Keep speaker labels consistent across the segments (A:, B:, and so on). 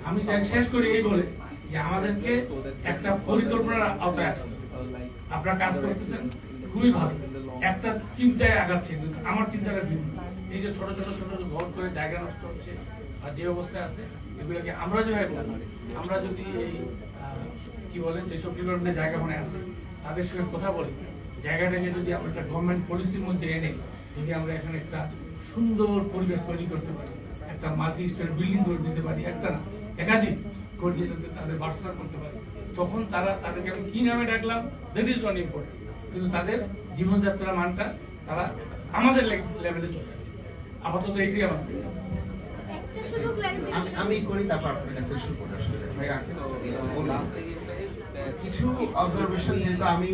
A: আমি শেষ করি এই বলে যে আমাদেরকে একটা পরিকল্পনার আওতায় আছে, আপনারা কাজ করতেছেন খুবই ভালো, একটা চিন্তায় আগাচ্ছে, আমার চিন্তাটা ভিন্ন। এই যে ছোট ছোট ছোট ঘর করে জায়গা নষ্ট হচ্ছে আর যে অবস্থায় আছে, এগুলোকে আমরা যেভাবে আমরা যদি এই কি বলেন যেসব ডিপার্টমেন্টের জায়গা মানে আছে তাদের সঙ্গে কথা বলি, জায়গাটাকে যদি আমরা একটা গভর্নমেন্ট পলিসির মধ্যে এনে যদি আমরা এখানে একটা সুন্দর পরিবেশ তৈরি করতে পারি, একটা মাল্টি স্টোরি বিল্ডিং করে দিতে পারি, একটা না একাধিক করে দিয়ে তাদের বাসনা করতে পারি, তখন তাদেরকে আমি কি নামে ডাকলাম দ্যাট ইজ নট ইম্পর্টেন্ট, কিন্তু তাদের জীবনযাত্রার মানটা তারা আমাদের লেভেলে চলে। আপাতত এইটাই আমার
B: আমি করি, তারপর আপনার কাছে শুরু করি। কিছু অবজারভেশন, যেহেতু আমি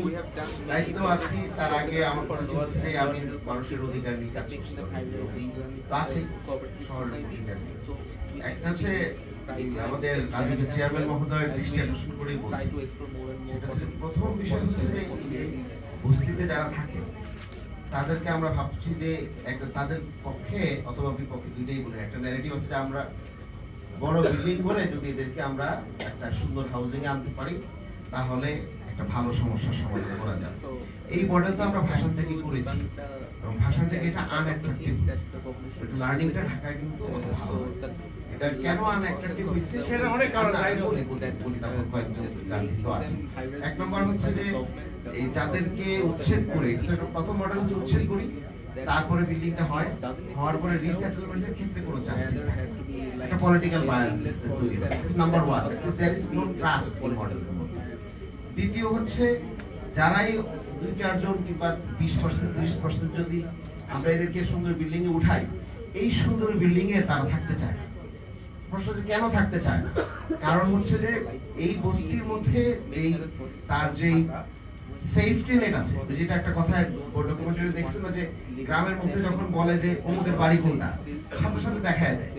B: দায়িত্ব আছি, তার আগে আমার পরিচিত থেকে আমি মানুষের অধিকার নিয়ে কাজ করছি। একটা হচ্ছে আমাদের রাজনীতির চেয়ারম্যান মহোদয়ের দৃষ্টি আকর্ষণ করে বলছি, প্রথম বিষয় হচ্ছে যে বস্তিতে যারা থাকে তাদেরকে আমরা ভাবছি যে একটা তাদের পক্ষে অথবা বিপক্ষে দুইটাই বলে একটা ন্যারেটিভ হচ্ছে যে আমরা বড় বিল্ডিং করে যদি এদেরকে আমরা একটা সুন্দর হাউজিং এ আনতে পারি তাহলে একটা ভালো সমস্যার সমাধান করা যাবে। এই মডেল তো আমরা ভাষণ থেকে করেছি এবং ভাষণ থেকে এটা আনঅ্যাট্রাকটিভ, লার্নিংটা ঢাকায় কিন্তু অত ভালো না। এটা কেন আনঅ্যাট্রাকটিভ হইছে সেটা অনেক কারণ বলি, তারপর কয়েকজন গান্ধী তো আছে। এক নম্বর হচ্ছে যে এই যাদেরকে উচ্ছেদ করে, প্রথম মডেল হচ্ছে উচ্ছেদ করি, তারপরে বিল্ডিংটা হয়, হওয়ার পরে রিসেটেলমেন্টের ক্ষেত্রে কোনো জাস্টিস থাকে, একটা পলিটিক্যাল বায়াস তৈরি হয়। Number 1, there is no trust in model. দ্বিতীয় হচ্ছে যারাই 2-4 জন কিংবা 20% 30% যদি আমরা এদেরকে সুন্দর বিল্ডিং এ উঠাই, এই সুন্দর বিল্ডিং এ তারা থাকতে চায়। প্রশ্ন হচ্ছে কেন থাকতে চায় না? কারণ হচ্ছে যে এই বস্তির মধ্যে এই তার যেই সেফটি নেট আছে, যেটা একটা কথা ডকুমেন্টারি দেখছেন না, যে গ্রামের মধ্যে যখন বলে যে অমুকের বাড়ি কোনটা, সাথে সাথে দেখা যায়।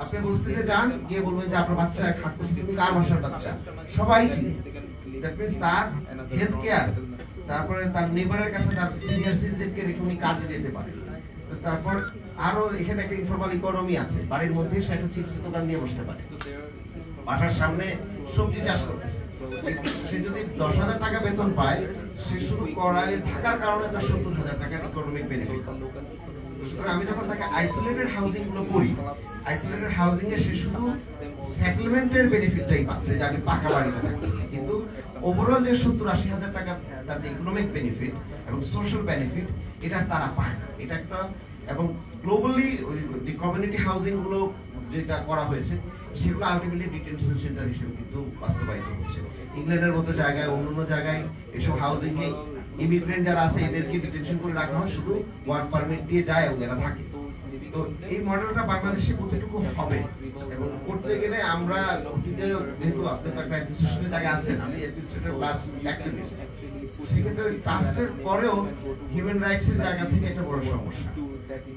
B: আপনি বস্তিতে যান, গিয়ে বলবেন যে আপনার বাচ্চা খাটতেছে, কিন্তু কার বাসার বাচ্চা সবাই চিনে। দ্যাট মিন্স তার হেলথ কেয়ার, তারপরে তার নেবারের কাছে তার সিনিয়র সিটিজেনকে রেখে উনি কাজে যেতে পারে। তারপর আরো এখানে একটা ইনফরমাল ইকোনমি আছে, বাড়ির মধ্যে সে একটা চিপস দোকান দিয়ে বসতে পারে, বাসার সামনে সবজি চাষ করতেছে। সে যদি 10,000 টাকা বেতন পায়, সে শুধু করায় থাকার কারণে তার 70,000 টাকা ইকোনমিক বেনিফিট। আমি যখন তাকে আইসোলেটেড হাউজিং গুলো করি, আইসোলেটেড হাউজিং এ সে শুধু সেটেলমেন্টের বেনিফিটটাই পাচ্ছে, যে আমি পাকা বাড়িতে থাকতেছি, কিন্তু ওভারঅল যে 70-80,000 টাকা তার ইকোনমিক বেনিফিট এবং সোশ্যাল বেনিফিট, এটা তারা পায় না। এটা একটা, এবং গ্লোবালি যে কমিউনিটি হাউজিং গুলো যেটা করা হয়েছে সেগুলো আলটিমেটলি ডিটেনশন সেন্টার হিসেবে কিন্তু বাস্তবায়িত হচ্ছে। ইংল্যান্ডের মতো জায়গায়, অন্যান্য জায়গায় এসব হাউজিং এ ইমিগ্রেন্ট যারা আছে এদেরকে ডিটেনশন করে রাখা হয়, শুধু ওয়ার্ক পারমিট দিয়ে যায় এবং এরা থাকে। তো এই মডেলটা বাংলাদেশে কতটুকু হবে এবং করতে গেলে আমরা যেহেতু আপনি তো একটা অ্যাডমিনিস্ট্রেশনের জায়গায় আছেন, আমি অ্যাডমিনিস্ট্রেটর প্লাস অ্যাক্টিভিস্ট, সেক্ষেত্রে ট্রাস্টের পরেও হিউম্যান রাইটস এর জায়গা থেকে একটা বড় সমস্যা।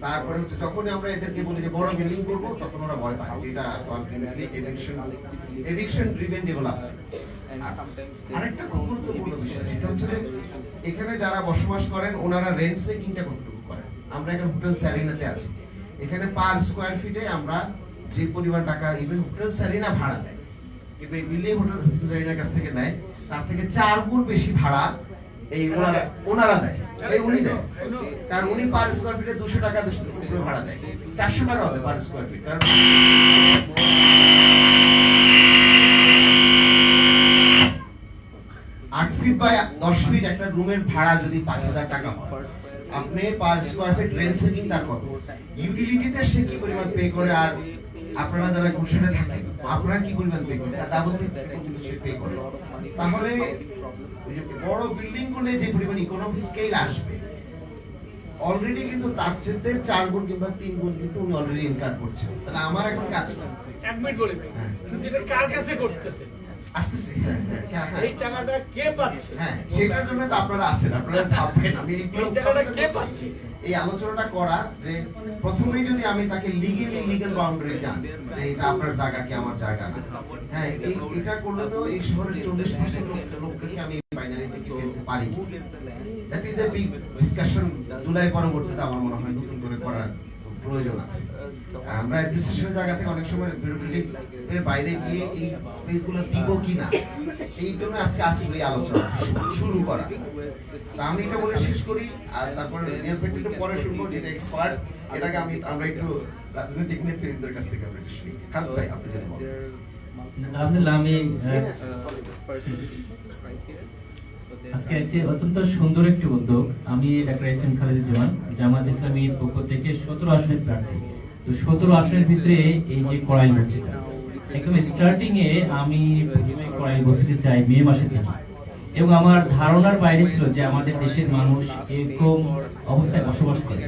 B: তারপরে হচ্ছে যখনই আমরা এদেরকে বলি যে বড় বিল্ডিং করবো, তখন ওরা ভয় পায়। এটা আলটিমেটলি এভিকশন ড্রিভেন ডেভেলপমেন্ট। আরেকটা খুব গুরুত্বপূর্ণ বিষয়, সেটা হচ্ছে যে এখানে যারা বসবাস করেন ওনারা রেন্ট সেটিংটা কতটুকু করেন। আমরা এখানে হোটেল স্যারিনাতে আছি, এখানে পার স্কয়ার ফিটে আমরা যে পরিমাণ টাকা ইভেন হোটেল স্যারিনা ভাড়া দেয়, কিন্তু এই বিল্ডিং হোটেল স্যারিনার কাছ থেকে নেয় তার থেকে 4 গুণ বেশি ভাড়া এই ওনারা দেয়, এই উনি দেয়। কারণ উনি পার স্কয়ার ফিটে 200 টাকা ভাড়া দেয়, 400 টাকা হবে পার স্কয়ার ফিট। কারণ 8 ফিট বাই 10 ফিট একটা রুমের ভাড়া যদি 5,000 টাকা হয়, আপনি per square feet rent setting তার কত, ইউটিলিটিতে সে কি পরিমাণ পে করে, আর আপনারা যারা ঘুষেতে থাকেন আপনারা কি পরিমাণ পে করেন, তার ডাবল সে পে করে। তাহলে বড় বিল্ডিং গুলো যে পরিমাণ ইকোনমিক স্কেল আসবে, অলরেডি কিন্তু তার চেয়ে 4 গুণ কিংবা 3 গুণ কিন্তু উনি অলরেডি ইনকাম করছেন। তাহলে আমার এখন কাজ কি?
A: এক মিনিট বলি, কিন্তু এটা কার কাছে করতেছে?
B: আসতেছে
A: এই টাকাটা কে পাচ্ছে?
B: হ্যাঁ, সেটার জন্য তো আপনারা আছেন, আপনারা ভাববেন আমি এই
A: টাকাটা কে পাচ্ছে।
B: এই আলোচনাটা করা যে প্রথমেই যদি আমি তাকে লিগ্যাল বাউন্ডারিতে আনি যে এটা আপনার জায়গা কি আমার জায়গা না, হ্যাঁ এটা করলে তো এই শহরের 40% লোককে আমি বাইনারি থেকে ফেলতে পারি। That is a big discussion. July পরবর্তীতে আমার মনে হয় নতুন করে করার প্রয়োজন আছে। আমরা অ্যাডমিনিস্ট্রেশনের জায়গা থেকে অনেক সময় বিউরোক্রেটিক এর বাইরে গিয়ে এই স্পেসগুলো দিব কিনা এই জন্য আজকে আসলে এই আলোচনা শুরু করা। তো আমি এটা বলে শেষ করি, আর তারপরে একটু পরে শুরু করি, যেটা এক্সপার্ট এটাকে আমরা একটু রাজনৈতিক নেতৃত্বের কাছ থেকে আমরা শুনি। খান ভাই আপনি যদি বলেন।
C: আলহামদুলিল্লাহ, আমি আজকে একটি অত্যন্ত সুন্দর একটি উদ্যোগ। আমি ডাক্তার এস এম খালেদুজ্জামান, জামাত ইসলামীর পক্ষ থেকে 17 আসনের প্রার্থী। তো 17 আসনের ভিতরে এই যে কড়াইল বস্তিটা, একদম স্টার্টিং এ আমি প্রথমে কড়াইল বস্তিতে যাই মে মাসে থেকে, এবং আমার ধারণার বাইরে ছিল যে আমাদের দেশের মানুষ এরকম অবস্থায় বসবাস করে।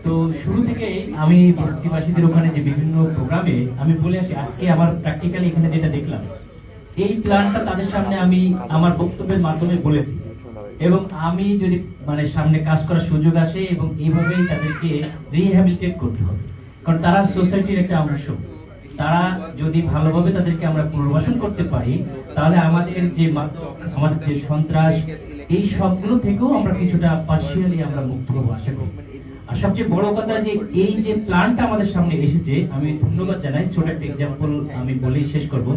C: তো শুরু থেকে আমি বস্তিবাসীদের ওখানে যে বিভিন্ন প্রোগ্রামে আমি বলে আসি, আজকে আমার প্র্যাকটিক্যালি এখানে যেটা দেখলাম, এই প্ল্যানটা তাদের সামনে আমি আমার বক্তব্যের মাধ্যমে বলেছি, এবং আমি যদি মানে সামনে কাজ করার সুযোগ আসে এবং এইভাবেই তাদেরকে রিহ্যাবিলিটেট করতে হবে, কারণ তারা সোসাইটির একটা অংশ। তারা যদি ভালোভাবে তাদেরকে আমরা পুনর্বাসন করতে পারি, তাহলে আমাদের যে সন্ত্রাস এই সবগুলো থেকেও আমরা কিছুটা পার্সিয়ালি আমরা মুক্ত হবো আশা করি। আর সবচেয়ে বড় কথা যে এই যে প্ল্যানটা আমাদের সামনে এসেছে, আমি ধন্যবাদ জানাই। ছোট একটা এক্সাম্পল আমি বলেই শেষ করব।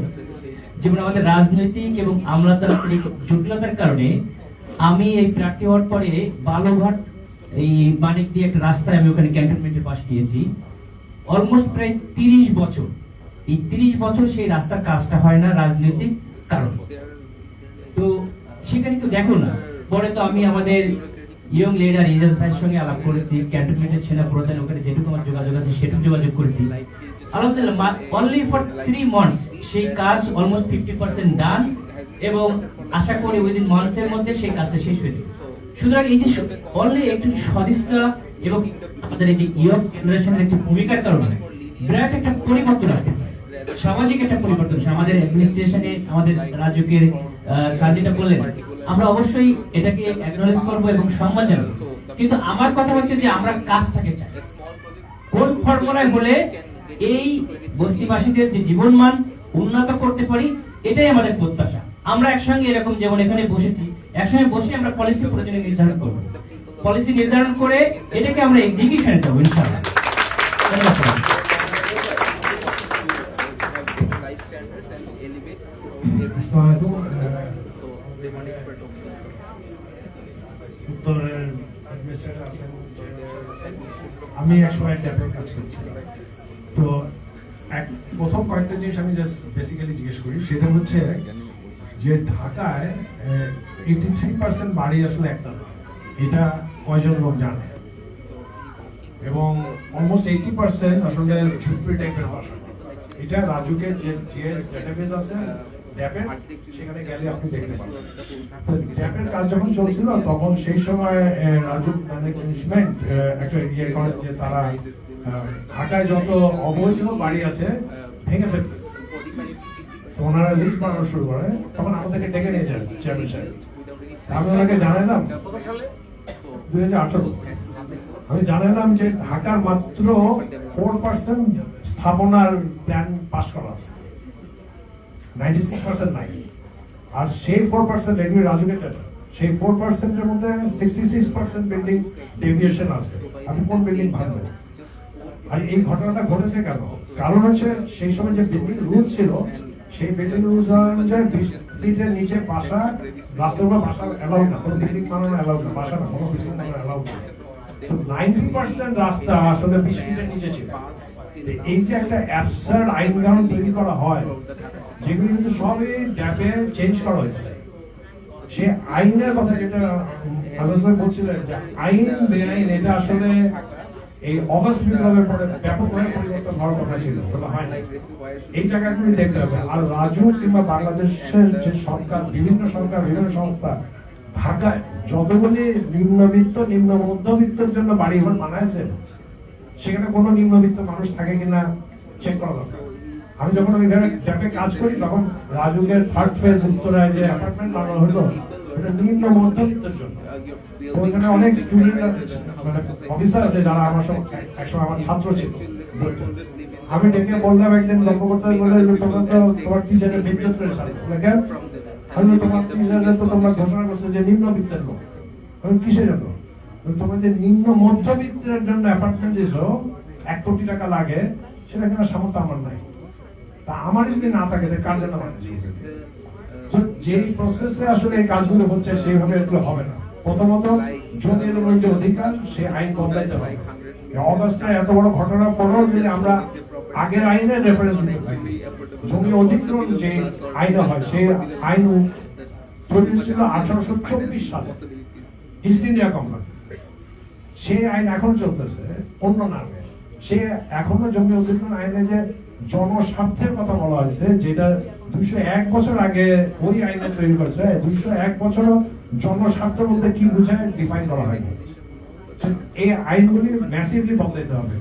C: যেমন আমাদের রাজনৈতিক এবং আমলাতান্ত্রিক জটিলতার কারণে আমি এই প্রার্থী হওয়ার পরে বালুঘাট এই মানিক দিয়ে একটা রাস্তায় আমি ওখানে ক্যান্টনমেন্টের পাশ দিয়েছি অলমোস্ট প্রায় 30 বছর। এই 30 বছর সেই রাস্তার কাজটা হয় না রাজনৈতিক কারণে। তো সেখানে তো দেখো না, পরে তো আমি আমাদের ইয়ং লিডার ইজাজ ভাইয়ের সঙ্গে আলাপ করেছি, ক্যান্টনমেন্টের সেনা প্রধান ওখানে যেটুকু আমার যোগাযোগ আছে সেটুকু যোগাযোগ করেছি। আলহামদুলিল্লাহ, অনলি ফর 3 মান্থস সেই কাজ অলমোস্ট 50% ডান, এবং আশা করি উইদিন মান্থসের মধ্যে সেই কাজটা শেষ হয়ে যাবে। সুতরাং এই যে অনলি একটু সদিচ্ছা এবং আমাদের এই যে ইয়ং জেনারেশনের একটি ভূমিকার কারণে বিরাট একটা পরিবর্তন আসবে, সামাজিক একটা পরিবর্তন। আমাদের অ্যাডমিনিস্ট্রেশনে আমাদের রাজুকের স্যার যেটা বললেন, আমরা অবশ্যই এটাকে অ্যাকনলেজ করব এবং সম্মান জানাবো, কিন্তু আমার কথা হচ্ছে যে আমরা কাজটাকে চাই কোন ফর্মুলায় হলে এই বস্তিবাসীদের যে জীবনমান উন্নত করতে পারি, এটাই আমাদের প্রত্যাশা। আমরা একসঙ্গে এরকম যেমন এখানে বসেছি, একসঙ্গে বসে আমরা পলিসি প্রয়োজনে নির্ধারণ করব, পলিসি নির্ধারণ করে এটাকে আমরা এক্সিকিউশনে যাবো ইনশাআল্লাহ।
D: আমি একসময় ট্যাপের কাজ করছি, তো প্রথম কয়েকটা জিনিস আমি জাস্ট বেসিক্যালি জিজ্ঞেস করি, সেটা হচ্ছে যে ঢাকায় 83% বাড়ি আসলে একটা, এটা কয়জন লোক জানে? এবং অলমোস্ট 80% আসলে ঝুপড়ি টাইপের বাসা। এটা রাজুকের যে ডেটাবেস আছে ড্যাপের, সেখানে গেলে আপনি দেখতে পাবেন। ড্যাপের কাজ যখন চলছিল তখন সেই সময় রাজু ম্যানেজমেন্ট একটা ইয়ে করে যে তারা ঢাকায় যত অবৈধ বাড়ি আছে ভেঙে ফেলতে, তো ওনারা লিস্ট বানানো শুরু করে। তখন আমাদেরকে ডেকে নিয়ে যান চেয়ারম্যান সাহেব, আমি ওনাকে জানালাম 2018 আমি জানালাম যে ঢাকার মাত্র 4% স্থাপনার প্ল্যান পাস করা আছে, 96% নাই। আর সেই 4% এগুলি রাজুকের ডেটা, সেই 4% এর মধ্যে 66% বিল্ডিং ডেভিয়েশন আছে। আপনি কোন বিল্ডিং ভাঙবেন? আর এই ঘটনাটা ঘটেছে কেন? কারণ হচ্ছে সেই সময় যে বিল্ডিং রুল ছিল, সেই বিল্ডিং রুলস অনুযায়ী 20 ফিটের নিচে বাসা, রাস্তার উপর বাসা অ্যালাউড না, কোনো বিল্ডিং বানানো অ্যালাউড না, বাসা না, কোনো বিল্ডিং বানানো অ্যালাউড না। 90% রাস্তা আসলে 20 ফিটের নিচে ছিল। এই যে একটা অ্যাবসার্ড আইন কানুন তৈরি করা হয়, যেগুলো কিন্তু সবই ড্যাপে চেঞ্জ করা হয়েছে। সে আইনের কথা যেটা বলছিলেন, যে আইন বেআইন, এটা আসলে এই অগস্ট বিপ্লবের পরে ব্যাপকভাবে পরিবর্তন হওয়ার কথা ছিল, সেটা হয় না। এই জায়গাগুলি দেখতে হবে। আর রাজু কিংবা বাংলাদেশের যে সরকার, বিভিন্ন সরকার, বিভিন্ন সংস্থা ঢাকায় যতগুলি নিম্নবিত্ত নিম্ন মধ্যবিত্তের জন্য বাড়ি ঘর বানাইছে, সেখানে কোনো নিম্নবিত্ত মানুষ থাকে কিনা চেক করা দরকার। আমি যখন ওইখানে ক্যাম্পে কাজ করি, তখন রাজুকের 3rd ফেজ উত্তরায় যে অ্যাপার্টমেন্ট বানানো হলো, এটা নিম্ন মধ্যবিত্তের জন্য। ওইখানে অনেক স্টুডেন্ট মানে অফিসার আছে যারা আমার সঙ্গে একসময় আমার ছাত্র ছিল। আমি ডেকে বললাম একদিন গল্প করতে বলে, তোমরা তো তোমার টিচারের বেজ্জত করেছে। কেন? আমি তোমার টিচারের তো তোমরা ঘোষণা করছে যে নিম্নবিত্তের লোক। আমি কিসের জন্য? তোমরা যে নিম্ন মধ্যবিত্তের জন্য অ্যাপার্টমেন্ট দিছো 1 কোটি টাকা লাগে, সেটা কেনার সামর্থ্য আমার নাই। তা আমার যদি না থাকে তাহলে কার জন্য বানাচ্ছি? তো যেই প্রসেসে আসলে এই কাজগুলো হচ্ছে সেইভাবে এগুলো হবে না। প্রথমত জমির উপর যে অধিকার, সে আইন বদলাইতে হবে। অগাস্টের এত বড় ঘটনা পরেও যদি আমরা আগের আইনের রেফারেন্স দিতে পারি, জমি অধিগ্রহণ যে আইন হয় সেই আইন তৈরি ছিল 1824 সালে ইস্ট ইন্ডিয়া কোম্পানি। সেই আইন এখন চলতেছে অন্য নামে। সে এখনো জমি অধিগ্রহণ আইনে যে জনস্বার্থের কথা বলা হয়েছে, যেটা 201 বছর আগে ওই আইনে তৈরি করেছে, 201 বছরও জনস্বার্থ বলতে কি বোঝায় ডিফাইন করা হয়নি। এই আইনগুলি ম্যাসিভলি বদলাইতে হবে।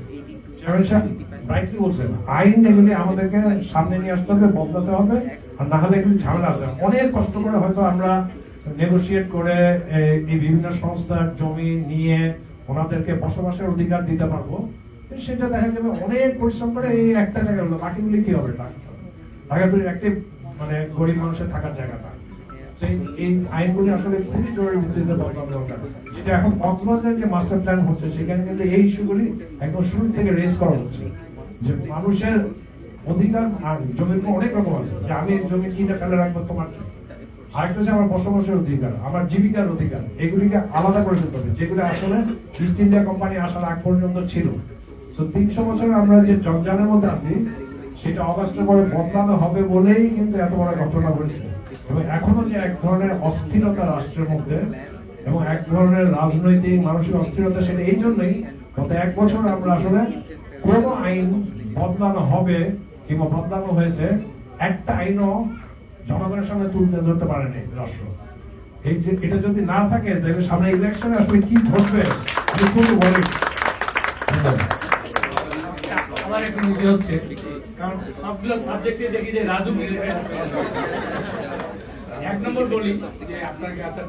D: ব্রাইটলি বলছেন, আইন এগুলি আমাদেরকে সামনে নিয়ে আসতে হবে, বদলাতে হবে, আর না হলে এগুলি ঝামেলা আছে। অনেক কষ্ট করে হয়তো আমরা নেগোশিয়েট করে এই বিভিন্ন সংস্থার জমি নিয়ে ওনাদেরকে বসবাসের অধিকার দিতে পারবো, সেটা দেখা যাবে অনেক পরিশ্রম করে এই একটা জায়গা হলো, বাকিগুলি কি হবে? ঢাকার একটি মানে গরিব মানুষের থাকার জায়গাটা, সেই এই আইনগুলি আসলে খুবই জরুরি ভিত্তিতে বদলানো দরকার। যেটা এখন কক্সবাজারের যে মাস্টার প্ল্যান হচ্ছে, সেখানে কিন্তু এই ইস্যুগুলি একদম শুরু থেকে রেজ করা হচ্ছে, যে মানুষের অধিকার। আর জমির অনেক রকম আছে, যে আমি জমি কিনে ফেলে রাখবো তোমার, আরেকটা হচ্ছে আমার বসবাসের অধিকার, আমার জীবিকার অধিকার। এগুলিকে আলাদা করে ফেলতে হবে, যেগুলো আসলে ইস্ট ইন্ডিয়া কোম্পানি আসার আগ পর্যন্ত ছিল। তো 300 বছর আমরা যে জঞ্জালের মধ্যে আছি, সেটা অগাস্টের পরে বদলানো হবে বলেই কিন্তু এত বড় ঘটনা হয়েছে। এবং এখনো যে এক ধরনের অস্থিরতা রাষ্ট্রের মধ্যে এবং এক ধরনের রাজনৈতিক মানসিক অস্থিরতা, সেটা এই জন্যই গত 1 বছর আমরা আসলে কোন আইন বদলানো হবে কিংবা বদলানো হয়েছে, একটা আইনও জনগণের সামনে তুলতে ধরতে পারেনি রাষ্ট্র। এটা যদি না থাকে তাহলে সামনে ইলেকশনে আসলে কি ঘটবে আমি খুব বলি।
A: আমার একটু নিজে হচ্ছে, কারণ সবগুলো সাবজেক্টে দেখি যে রাজু মিলে 1 নম্বর বলি যে আপনার কাছে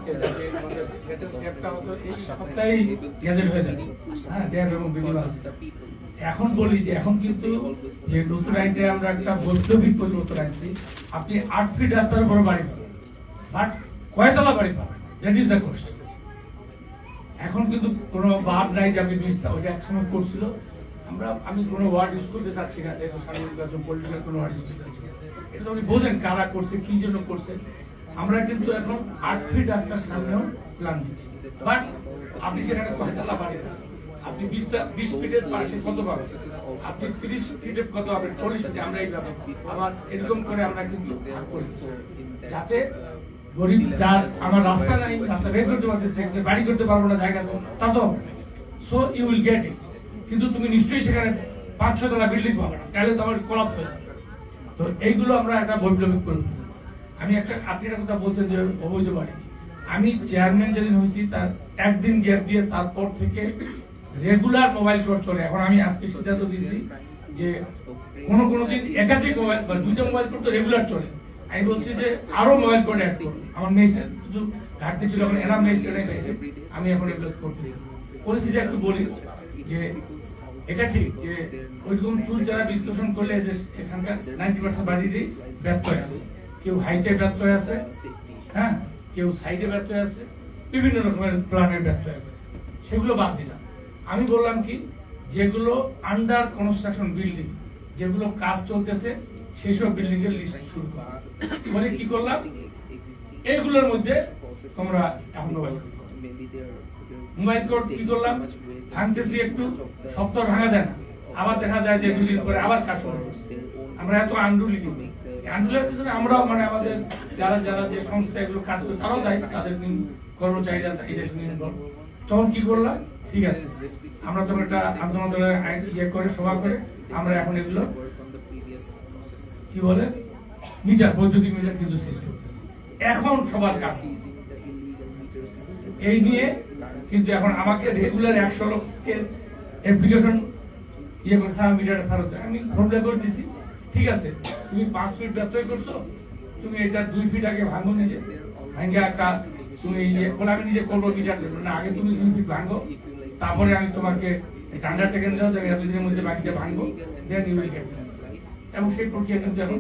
A: আমাদের স্টেপটা হতো এই সপ্তাহেই গ্যাজেট হয়ে যাবে, হ্যাঁ, ট্যাব এবং বিভিন্ন। এখন বলি যে এখন কিন্তু যে নতুন আইনটা আমরা একটা বৈপ্লবিক পরিবর্তন আনছি, আপনি 8 ফিট রাস্তার উপর বাড়ি পাবেন, বাট কয়তলা বাড়ি পাবেন, দ্যাট ইজ দ্য কোয়েশ্চেন। এখন কিন্তু কোনো বার নাই যে আপনি মিথ্যা, ওইটা একসময় করছিল। আমি কোনো ওয়ার্ড ইউজ করতে চাচ্ছি না, যেহেতু সামনে নির্বাচন, পলিটিক্যাল কোনো ওয়ার্ড ইউজ করতে চাচ্ছি না। এটা তো আপনি বোঝেন কারা করছে, কি জন্য করছে। আমরা কিন্তু এখন 8 ফিট রাস্তার সামনেও প্ল্যান দিচ্ছি, বাট আপনি সেখানে কয়তলা বাড়ি পাবেন, আপনি 20 ফিটের পাশে কত পাবেন, আপনি 30 ফিটের কত পাবেন, 40 ফিটে আমরা এইভাবে আবার এরকম করে আমরা কিন্তু ভাগ করেছি, যাতে গরিব যার আমার রাস্তা নাই, রাস্তা বের করতে পারতেছে, বাড়ি করতে পারবো না, জায়গা তা তো so you will get it. কিন্তু তুমি নিশ্চয়ই সেখানে 5-6 তলা বিল্ডিং পাবে না, তাহলে তো আমার কলাপস হয়ে যাবে। তো এইগুলো আমরা একটা বৈপ্লবিক করব। আমি আপনি একটা কথা বলছেন যে অবৈধ বাড়ি, আমি চেয়ারম্যান যেদিন হয়েছি তার একদিন গ্যাপ দিয়ে তারপর থেকে রেগুলার মোবাইল কোড চলে। এখন আমি আজকে সিদ্ধান্ত দিয়েছি যে কোনো দিন একাধিক মোবাইল বা 2টা মোবাইল কোড তো রেগুলার চলে। আমি বলছি যে আরো মোবাইল কোড অ্যাড করুন। আমার মেয়ে কিছু ঘাটতি ছিল, এখন এরা মেয়ে পেয়েছে, আমি এখন এগুলো করতেছি। বলেছি যে একটু বলি যে এটা ঠিক যে ওইরকম চুল যারা বিশ্লেষণ করলে এখানকার 90% বাড়িতেই ব্যর্থ হয়ে আছে। কেউ হাইটে ব্যর্থ হয়ে আছে, হ্যাঁ, কেউ সাইডে ব্যর্থ হয়ে আছে, বিভিন্ন রকমের প্ল্যানের ব্যর্থ হয়ে আছে, সেগুলো বাদ দিলাম। আমি বললাম কি, যেগুলো আন্ডার কনস্ট্রাকশন বিল্ডিং, যেগুলো কাজ চলতেছে, সেসব বিল্ডিং এর লিস্ট শুরু করা। মানে কি করলাম, এইগুলোর মধ্যে তোমরা এখন মোবাইল কোড কি করলাম, ভাঙতেছি একটু, সপ্তাহ ভাঙা যায় না, আবার দেখা যায় যে 2 দিন পরে আবার কাজ শুরু করছি। আমরা এত আন্ডুলি করি, আন্ডুলের পিছনে আমরাও মানে আমাদের যারা যারা যে সংস্থা এগুলো কাজ করে তারাও দায়ী, তাদের কর্মচারীরা তখন কি করলাম, ঠিক আছে, আমরা তখন একটা আন্দোলন ইয়ে করে সভা করে আমরা এখন এগুলো কি বলে মিটার, বৈদ্যুতিক মিটার কিন্তু সৃষ্টি করতেছি এখন সবার কাছে। এই নিয়ে কিন্তু এখন আমাকে রেগুলার 100 লক্ষের অ্যাপ্লিকেশন ইয়ে করে সারা মিটার ফেরত দেয়। আমি প্রবলেম করে দিছি, ঠিক আছে, তুমি 5 ফিট ব্যর্থই করছো, তুমি এটা 2 ফিট আগে ভাঙো, নিজে ভাঙে একটা তুমি ইয়ে বলে আমি নিজে করবো মিটার দেবো না, আগে তুমি 2 ফিট ভাঙো, তারপরে আমি তোমাকে টান্ডার টেকেন দেওয়া যাবে, এতদিনের মধ্যে বাকিটা ভাঙবো, দেন ইউ উইল গেট। এবং সেই প্রক্রিয়া কিন্তু এখন